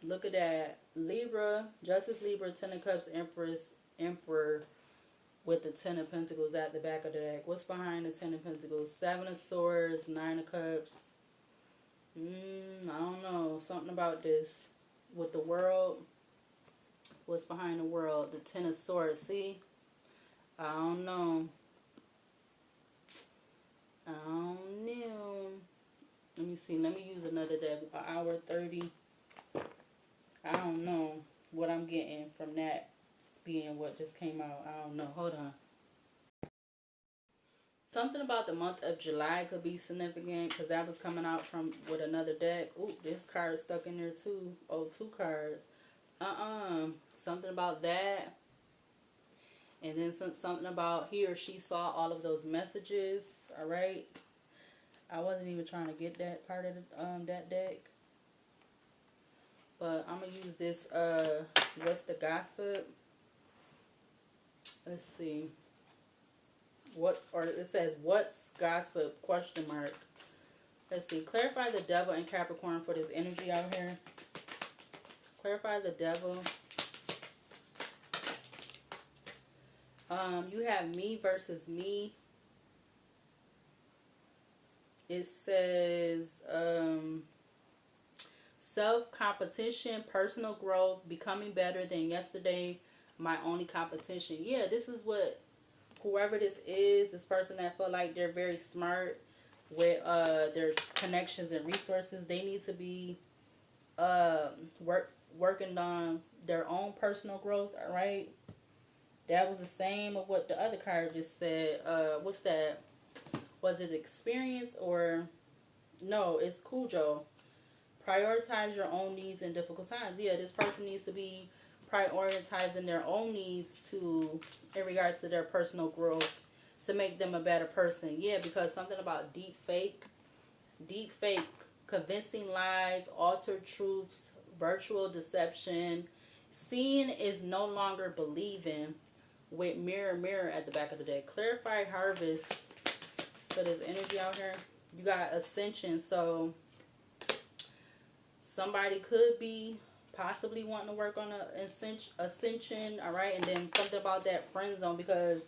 Look at that. Libra, Justice, Libra, Ten of Cups, Empress, Emperor with the Ten of Pentacles at the back of the deck. What's behind the Ten of Pentacles? Seven of Swords, Nine of Cups. I don't know. Something about this with the World. What's behind the World? The Ten of Swords. See? I don't know. I don't know. Let me see. Let me use another deck. An hour 30. I don't know what I'm getting from that being what just came out. I don't know. Hold on. Something about the month of July could be significant because that was coming out from with another deck. Ooh, this card stuck in there too. Oh, two cards. Something about that. And then something about he or she saw all of those messages. All right. I wasn't even trying to get that part of the, that deck. But I'm going to use this, what's the gossip? Let's see. It says, what's gossip, question mark. Let's see. Clarify the devil and Capricorn for this energy out here. Clarify the devil. You have me versus me. It says, self-competition, personal growth, becoming better than yesterday, my only competition. Yeah, this is what, whoever this is, this person that feel like they're very smart with their connections and resources, they need to be working on their own personal growth, all right? That was the same of what the other card just said. What's that? Was it experience or... No, it's Cujo. Prioritize your own needs in difficult times. Yeah, this person needs to be prioritizing their own needs in regards to their personal growth to make them a better person. Yeah, because something about deep fake, convincing lies, altered truths, virtual deception. Seeing is no longer believing with mirror, mirror at the back of the deck. Clarify harvest for this energy out here. You got ascension, so somebody could be possibly wanting to work on an ascension, all right? And then something about that friend zone, because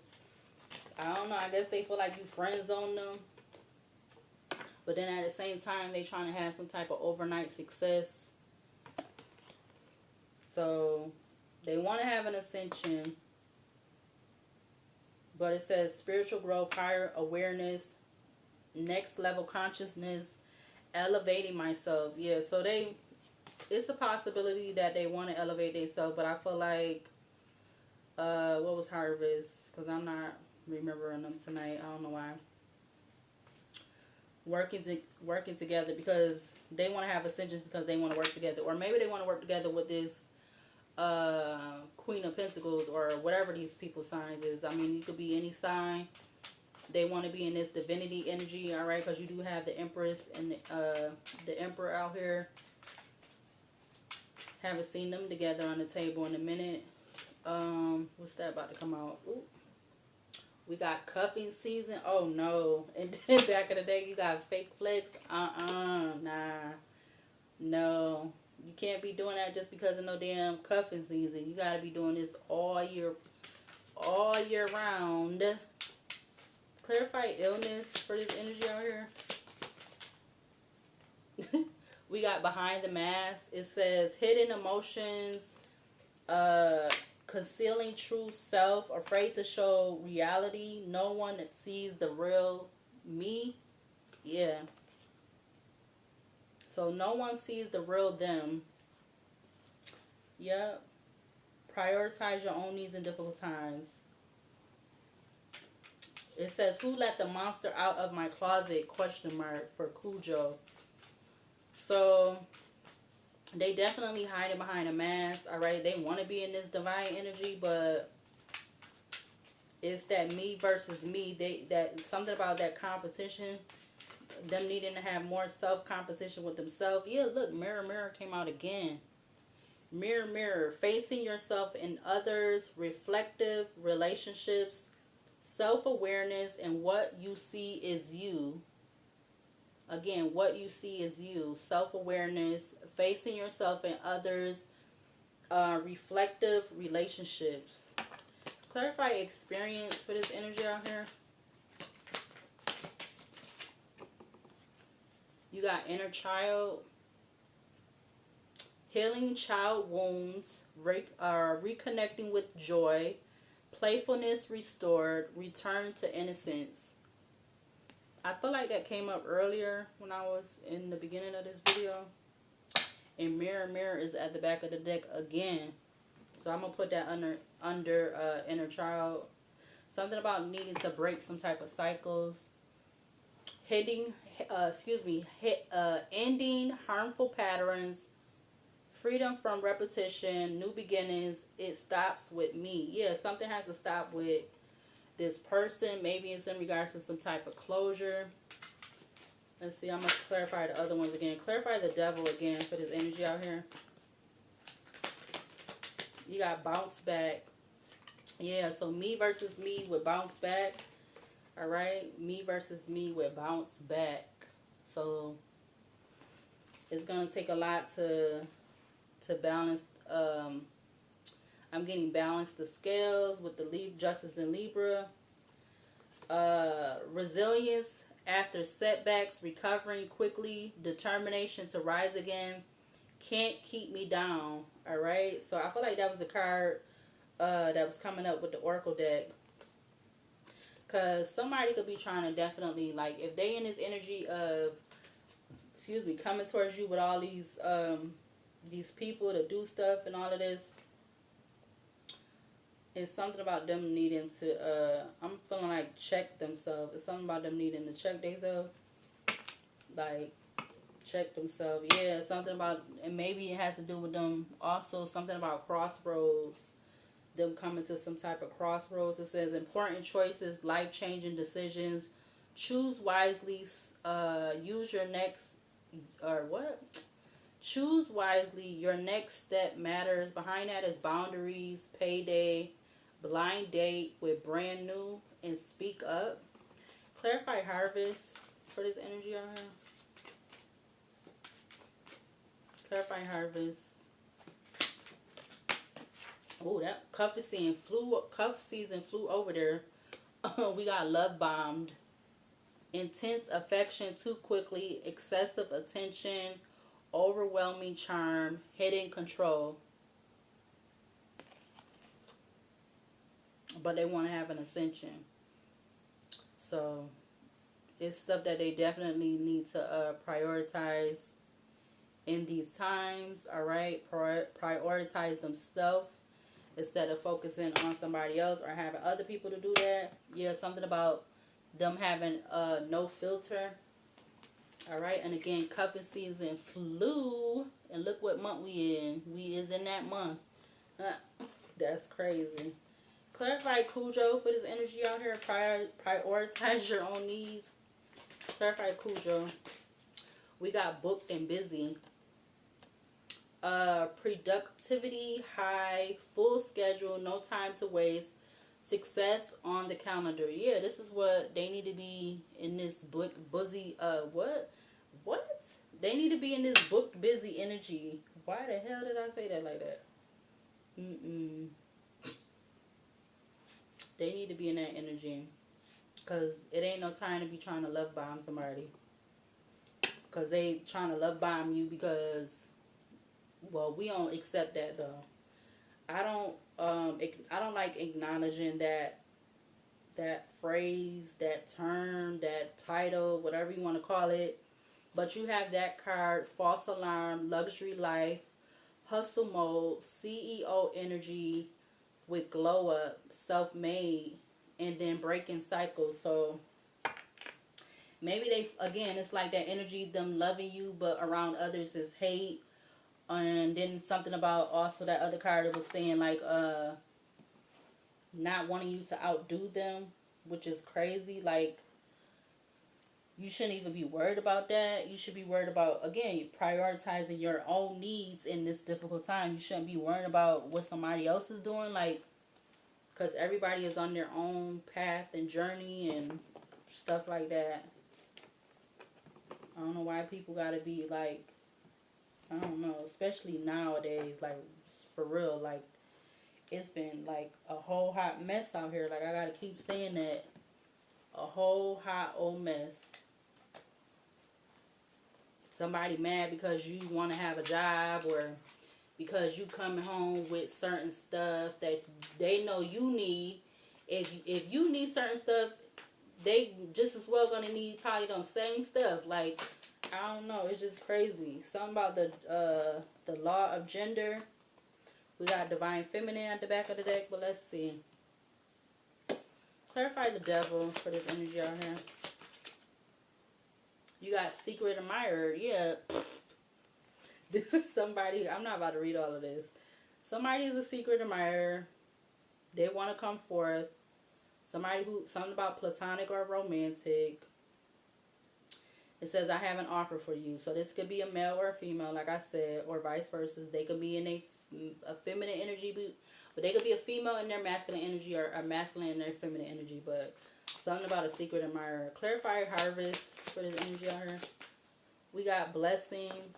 I don't know, I guess they feel like you friend zone them, but then at the same time they trying to have some type of overnight success. So they want to have an ascension, but it says spiritual growth, higher awareness, next level consciousness, elevating myself. Yeah, so it's a possibility that they want to elevate themselves, but I feel like what was harvest, because I'm not remembering them tonight. I don't know why. Working together, because they want to have ascensions because they want to work together, or maybe they want to work together with this Queen of Pentacles or whatever these people's signs is. I mean, you could be any sign. They want to be in this divinity energy, all right? Because you do have the Empress and the Emperor out here. Haven't seen them together on the table in a minute. What's that about to come out? Ooh. We got cuffing season. Oh no! And then back in the day, you got fake flex. Nah, no. You can't be doing that just because of no damn cuffing season. You gotta be doing this all year round. Clarify illness for this energy out here. We got behind the mask. It says hidden emotions, concealing true self, afraid to show reality. No one that sees the real me. Yeah. So no one sees the real them. Yep. Prioritize your own needs in difficult times. It says, who let the monster out of my closet? Question mark for Cujo. So they definitely hiding behind a mask. All right. They want to be in this divine energy, but it's that me versus me. That something about that competition. them needing to have more self-competition with themselves. Yeah, look, mirror, mirror came out again. Mirror, mirror, facing yourself in others, reflective relationships, self-awareness, and what you see is you. Again, what you see is you. Self-awareness, facing yourself and others, reflective relationships. Clarify experience for this energy out here. You got inner child, healing child wounds, reconnecting with joy, playfulness restored, return to innocence. I feel like that came up earlier when I was in the beginning of this video. And mirror, mirror is at the back of the deck again. So I'm going to put that under inner child. Something about needing to break some type of cycles. Ending harmful patterns. Freedom from repetition. New beginnings. It stops with me. Yeah, something has to stop with this person. Maybe it's in regards to some type of closure. Let's see. I'm going to clarify the other ones again. Clarify the devil again for this energy out here. You got bounce back. Yeah, so me versus me with bounce back. Alright, me versus me with bounce back. So it's gonna take a lot to balance. I'm getting balanced the scales with the Justice in Libra. Resilience after setbacks, recovering quickly, determination to rise again. Can't keep me down. Alright, so I feel like that was the card that was coming up with the Oracle deck. Because somebody could be trying to definitely, like, if they in this energy of, coming towards you with all these people to do stuff and all of this, it's something about them needing to, I'm feeling like check themselves. It's something about them needing to check themselves. Like, check themselves. Yeah, something about, and maybe it has to do with them also, something about crossroads. Them coming to some type of crossroads. It says important choices, life-changing decisions. Choose wisely. Use your next, or what? Choose wisely. Your next step matters. Behind that is boundaries, payday, blind date with brand new, and speak up. Clarify harvest for this energy on here. Clarify harvest. Oh, that cuff season flew over there. We got love bombed. Intense affection too quickly. Excessive attention. Overwhelming charm. Hidden control. But they want to have an ascension. So, it's stuff that they definitely need to prioritize in these times. Alright? Prioritize themselves instead of focusing on somebody else or having other people to do that. Yeah, something about them having no filter. Alright, and again, cuffing season flew. And look what month we in. We is in that month. That's crazy. Clarify Cujo for this energy out here. Prioritize your own needs. Clarify Cujo. We got booked and busy. Productivity high, full schedule, no time to waste, success on the calendar. Yeah, this is what they need to be in this busy. What? They need to be in this booked busy energy. Why the hell did I say that like that? They need to be in that energy, cause it ain't no time to be trying to love bomb somebody. Cause they trying to love bomb you because. Well, we don't accept that though. I don't like acknowledging that phrase, that term, that title, whatever you want to call it. But you have that card: false alarm, luxury life, hustle mode, CEO energy with glow up, self-made, and then breaking cycles. So maybe it's like that energy, them loving you, but around others is hate. And then something about also that other card that was saying like not wanting you to outdo them, which is crazy. Like you shouldn't even be worried about that. You should be worried about, again, prioritizing your own needs in this difficult time. You shouldn't be worrying about what somebody else is doing, like, because everybody is on their own path and journey and stuff like that. I don't know why people gotta be like, I don't know, especially nowadays, like, for real, like, it's been like a whole hot mess out here. Like, I gotta keep saying that. A whole hot old mess. Somebody mad because you want to have a job, or because you coming home with certain stuff that they know you need. If you need certain stuff, they just as well gonna need probably them same stuff. Like, I don't know, it's just crazy. Something about the law of gender. We got divine feminine at the back of the deck, but let's see. Clarify the devil for this energy out here. You got secret admirer. Yeah. This is somebody, I'm not about to read all of this. Somebody is a secret admirer. They want to come forth. Somebody who, something about platonic or romantic. It says, I have an offer for you. So this could be a male or a female, like I said, or vice versa. They could be in a feminine energy, but they could be a female in their masculine energy, or a masculine in their feminine energy. But something about a secret admirer. Clarify harvest for this energy out here. We got blessings.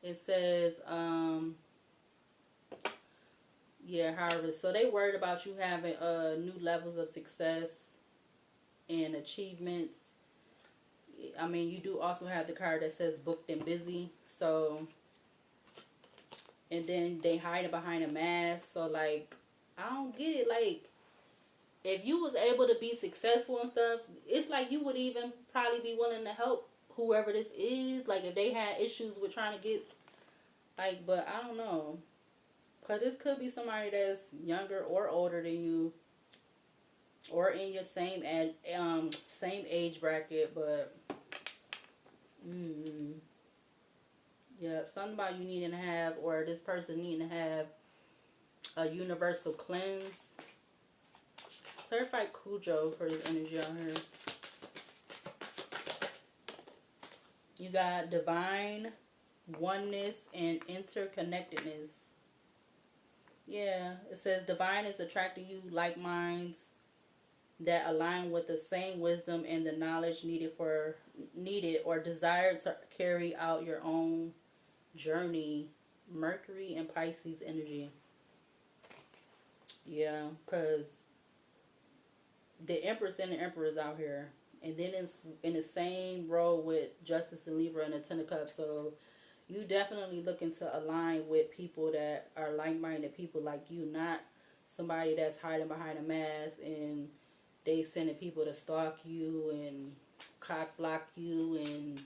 It says, yeah, harvest. So they worried about you having new levels of success and achievements. I mean, you do also have the card that says booked and busy. So, and then they hide behind a mask. So, like, I don't get it. Like, if you was able to be successful and stuff, it's like you would even probably be willing to help whoever this is. Like, if they had issues with trying to get, like, but I don't know. Because this could be somebody that's younger or older than you, or in your same age bracket, but yeah, something about you needing to have, or this person needing to have a universal cleanse. Clarify Cujo for this energy out here. You got divine oneness and interconnectedness. Yeah, it says divine is attracting you like minds that align with the same wisdom and the knowledge needed or desired to carry out your own journey. Mercury and Pisces energy. Yeah, because the Empress and the Emperor is out here. And then it's in the same row with Justice and Libra and the Ten of Cups. So you definitely looking to align with people that are like-minded people like you, not somebody that's hiding behind a mask and they sending people to stalk you and cock block you and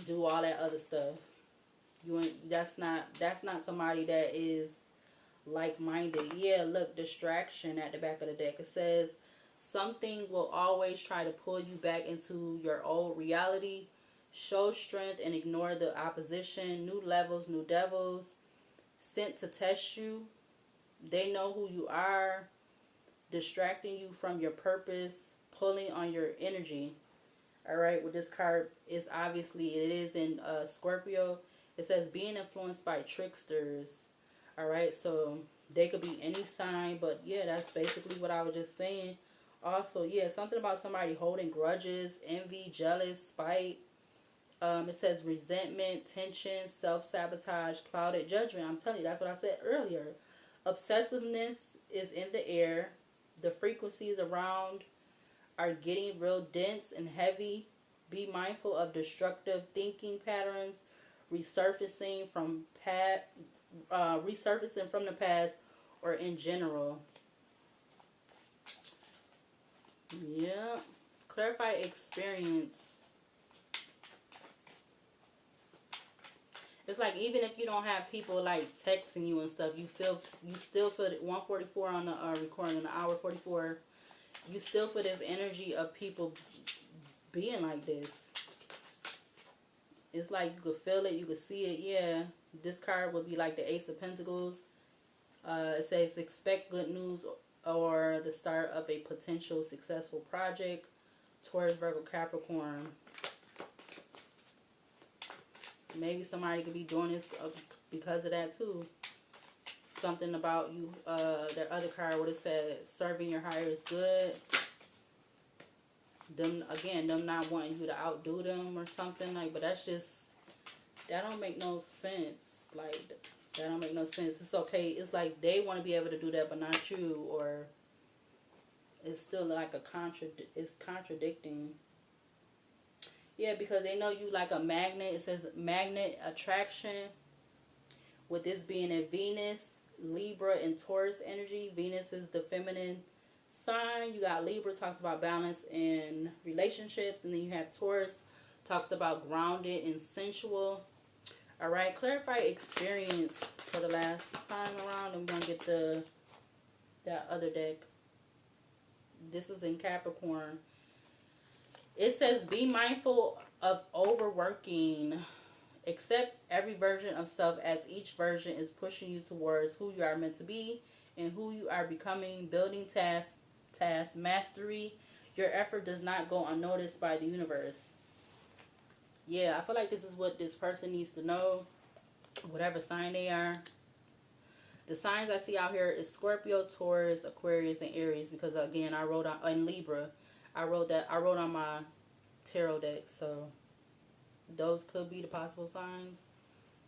do all that other stuff. You ain't, that's not somebody that is like-minded. Yeah, look, distraction at the back of the deck. It says something will always try to pull you back into your old reality. Show strength and ignore the opposition. New levels, new devils sent to test you. They know who you are, distracting you from your purpose, pulling on your energy. All right, with this card, is obviously it is in Scorpio. It says being influenced by tricksters. All right, so they could be any sign, but yeah, that's basically what I was just saying. Also, yeah, something about somebody holding grudges, envy, jealous, spite. It says resentment, tension, self-sabotage, clouded judgment. I'm telling you, that's what I said earlier. Obsessiveness is in the air. The frequencies around are getting real dense and heavy. Be mindful of destructive thinking patterns resurfacing from the past or in general. Yeah. Clarify experience. It's like even if you don't have people like texting you and stuff, you still feel it. 144 on the recording, an hour 44. You still feel this energy of people being like this. It's like you could feel it, you could see it. Yeah, this card would be like the Ace of Pentacles. It says expect good news or the start of a potential successful project. Taurus, Virgo, Capricorn. Maybe somebody could be doing this because of that too. Something about you, their other card would have said serving your highest good. Them again, them not wanting you to outdo them or something like, but that's just, that don't make no sense. Like, that don't make no sense. It's okay. It's like they want to be able to do that, but not you, or it's still like it's contradicting. Yeah, because they know you like a magnet. It says magnet attraction. With this being a Venus, Libra, and Taurus energy. Venus is the feminine sign. You got Libra, talks about balance in relationships. And then you have Taurus, talks about grounded and sensual. All right, clarify experience for the last time around. I'm going to get that other deck. This is in Capricorn. It says, be mindful of overworking. Accept every version of self, as each version is pushing you towards who you are meant to be and who you are becoming. Building task mastery. Your effort does not go unnoticed by the universe. Yeah, I feel like this is what this person needs to know, whatever sign they are. The signs I see out here is Scorpio, Taurus, Aquarius, and Aries, because again, I wrote on in Libra. I wrote on my tarot deck, so those could be the possible signs.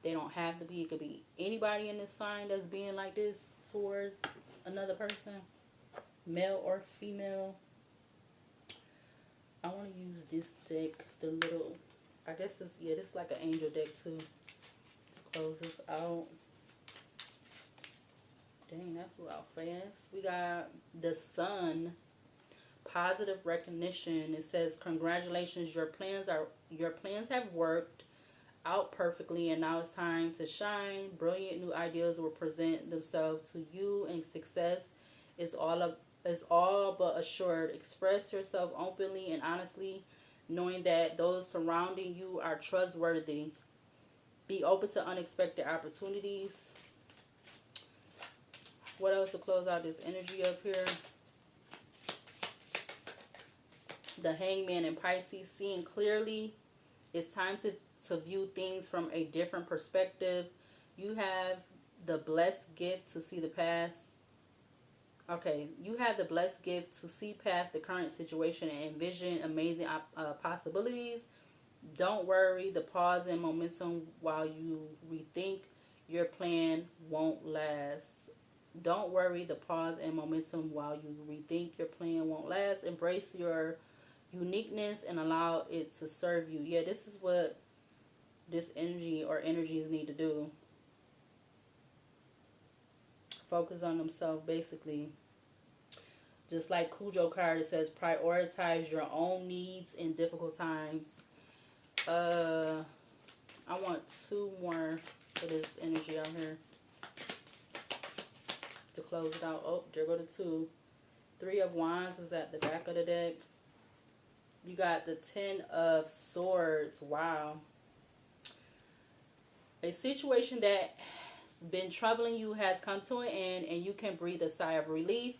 They don't have to be. It could be anybody in this sign that's being like this towards another person, male or female. I want to use this deck, the little, I guess this is like an angel deck too. Close this out. Dang, that flew out fast. We got the Sun. Positive recognition. It says, congratulations, your plans have worked out perfectly, and now it's time to shine. Brilliant new ideas will present themselves to you, and success is all but assured. Express yourself openly and honestly, knowing that those surrounding you are trustworthy. Be open to unexpected opportunities. What else to close out this energy up here? The Hangman in Pisces, seeing clearly. It's time to view things from a different perspective. You have the blessed gift to see the past. Okay, you have the blessed gift to see past the current situation and envision amazing possibilities. Don't worry, the pause and momentum while you rethink your plan won't last. Don't worry, the pause and momentum while you rethink your plan won't last. Embrace your uniqueness and allow it to serve you. Yeah, this is what this energy or energies need to do. Focus on themselves, basically. Just like Cujo card, it says prioritize your own needs in difficult times. I want two more for this energy out here to close it out. Oh, there go the two. Three of Wands is at the back of the deck. You got the Ten of Swords. Wow. A situation that has been troubling you has come to an end, and you can breathe a sigh of relief.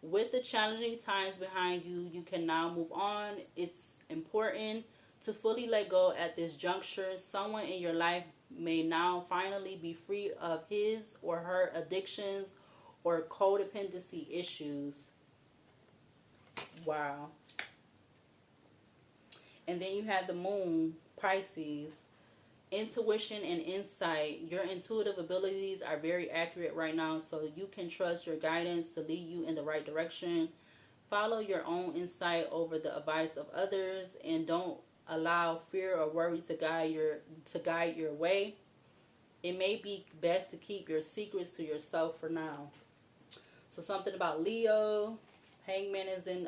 With the challenging times behind you, you can now move on. It's important to fully let go at this juncture. Someone in your life may now finally be free of his or her addictions or codependency issues. Wow. And then you have the Moon, Pisces. Intuition and insight. Your intuitive abilities are very accurate right now, so you can trust your guidance to lead you in the right direction. Follow your own insight over the advice of others, and don't allow fear or worry to guide your way. It may be best to keep your secrets to yourself for now. So something about Leo. Hangman is in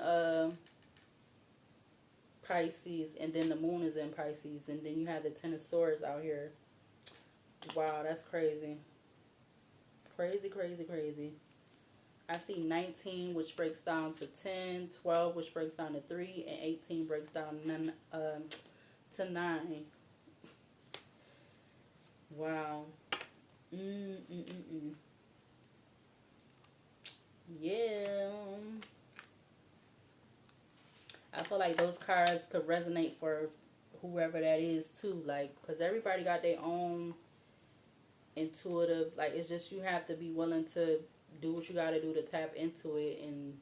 Pisces, and then the Moon is in Pisces, and then you have the Ten of Swords out here. Wow, that's crazy. Crazy, crazy, crazy. I see 19, which breaks down to 10, 12, which breaks down to 3, and 18 breaks down to 9. Wow. Yeah. I feel like those cards could resonate for whoever that is too. Like, because everybody got their own intuitive, like, it's just you have to be willing to do what you got to do to tap into it, and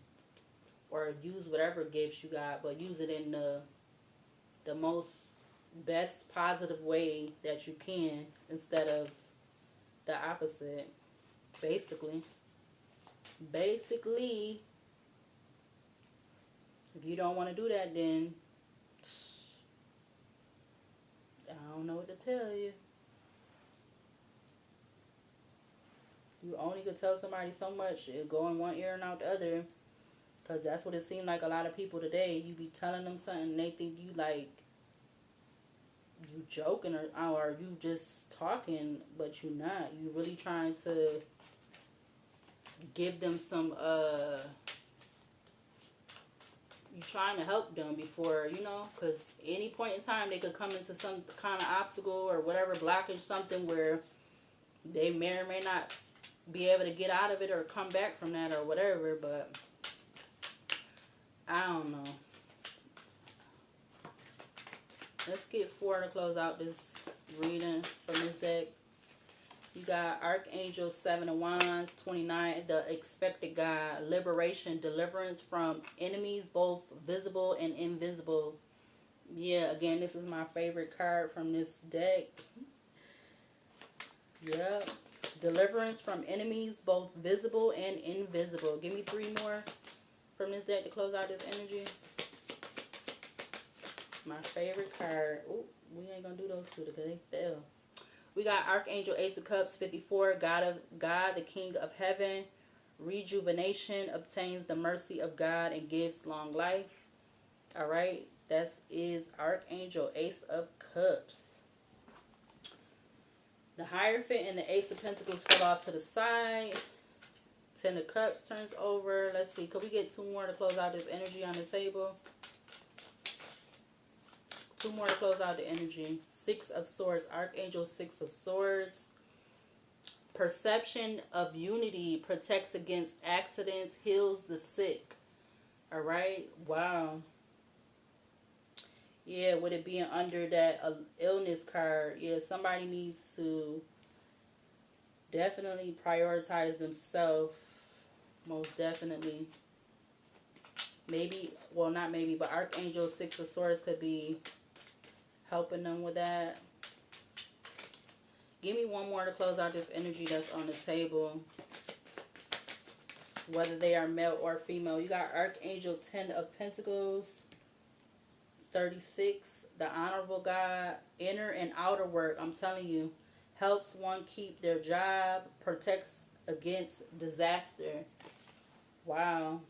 or use whatever gifts you got, but use it in the most best positive way that you can, instead of the opposite. Basically, if you don't want to do that, then I don't know what to tell you. You only could tell somebody so much. It'll go in one ear and out the other. Because that's what it seemed like a lot of people today. You be telling them something and they think you like, you joking, or you just talking, but you not. You really trying to give them some, you trying to help them before, because any point in time they could come into some kind of obstacle or whatever, blockage, something where they may or may not be able to get out of it or come back from that or whatever, but I don't know. Let's get 4 to close out this reading from this deck. You got Archangel 7 of Wands, 29, the expected God, liberation, deliverance from enemies, both visible and invisible. Yeah, again, this is my favorite card from this deck. Yep. Deliverance from enemies, both visible and invisible. Give me 3 more from this deck to close out this energy. My favorite card. Ooh, we ain't gonna do those two because they fell. We got Archangel Ace of Cups 54, God, the King of Heaven. Rejuvenation, obtains the mercy of God and gives long life. Alright, that is Archangel Ace of Cups. The Hierophant and the Ace of Pentacles fell off to the side. 10 of Cups turns over. Let's see, could we get 2 more to close out this energy on the table? 2 more to close out the energy. 6 of Swords. Archangel 6 of Swords. Perception of unity. Protects against accidents. Heals the sick. Alright. Wow. Yeah, with it being under that illness card. Yeah, somebody needs to definitely prioritize themselves. Most definitely. Maybe, well, not maybe, but Archangel 6 of Swords could be helping them with that. Give me 1 more to close out this energy that's on the table. Whether they are male or female. You got Archangel 10 of Pentacles. 36. The Honorable God. Inner and outer work. I'm telling you. Helps one keep their job. Protects against disaster. Wow.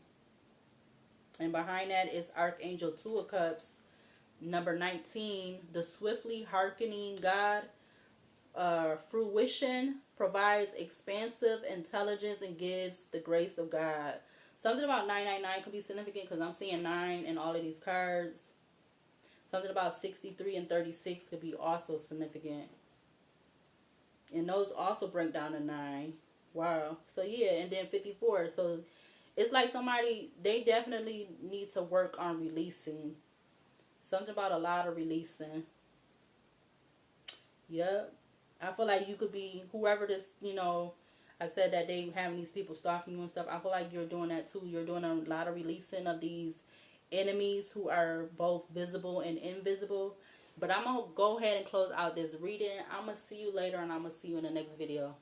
And behind that is Archangel 2 of Cups. Number 19, the swiftly hearkening God. Fruition, provides expansive intelligence and gives the grace of God. Something about 999 could be significant because I'm seeing 9 in all of these cards. Something about 63 and 36 could be also significant. And those also break down to 9. Wow. So yeah, and then 54. So it's like somebody, they definitely need to work on releasing. Something about a lot of releasing. Yep. I feel like you could be, whoever this, I said that they having these people stalking you and stuff. I feel like you're doing that too. You're doing a lot of releasing of these enemies who are both visible and invisible. But I'm going to go ahead and close out this reading. I'm going to see you later, and I'm going to see you in the next video.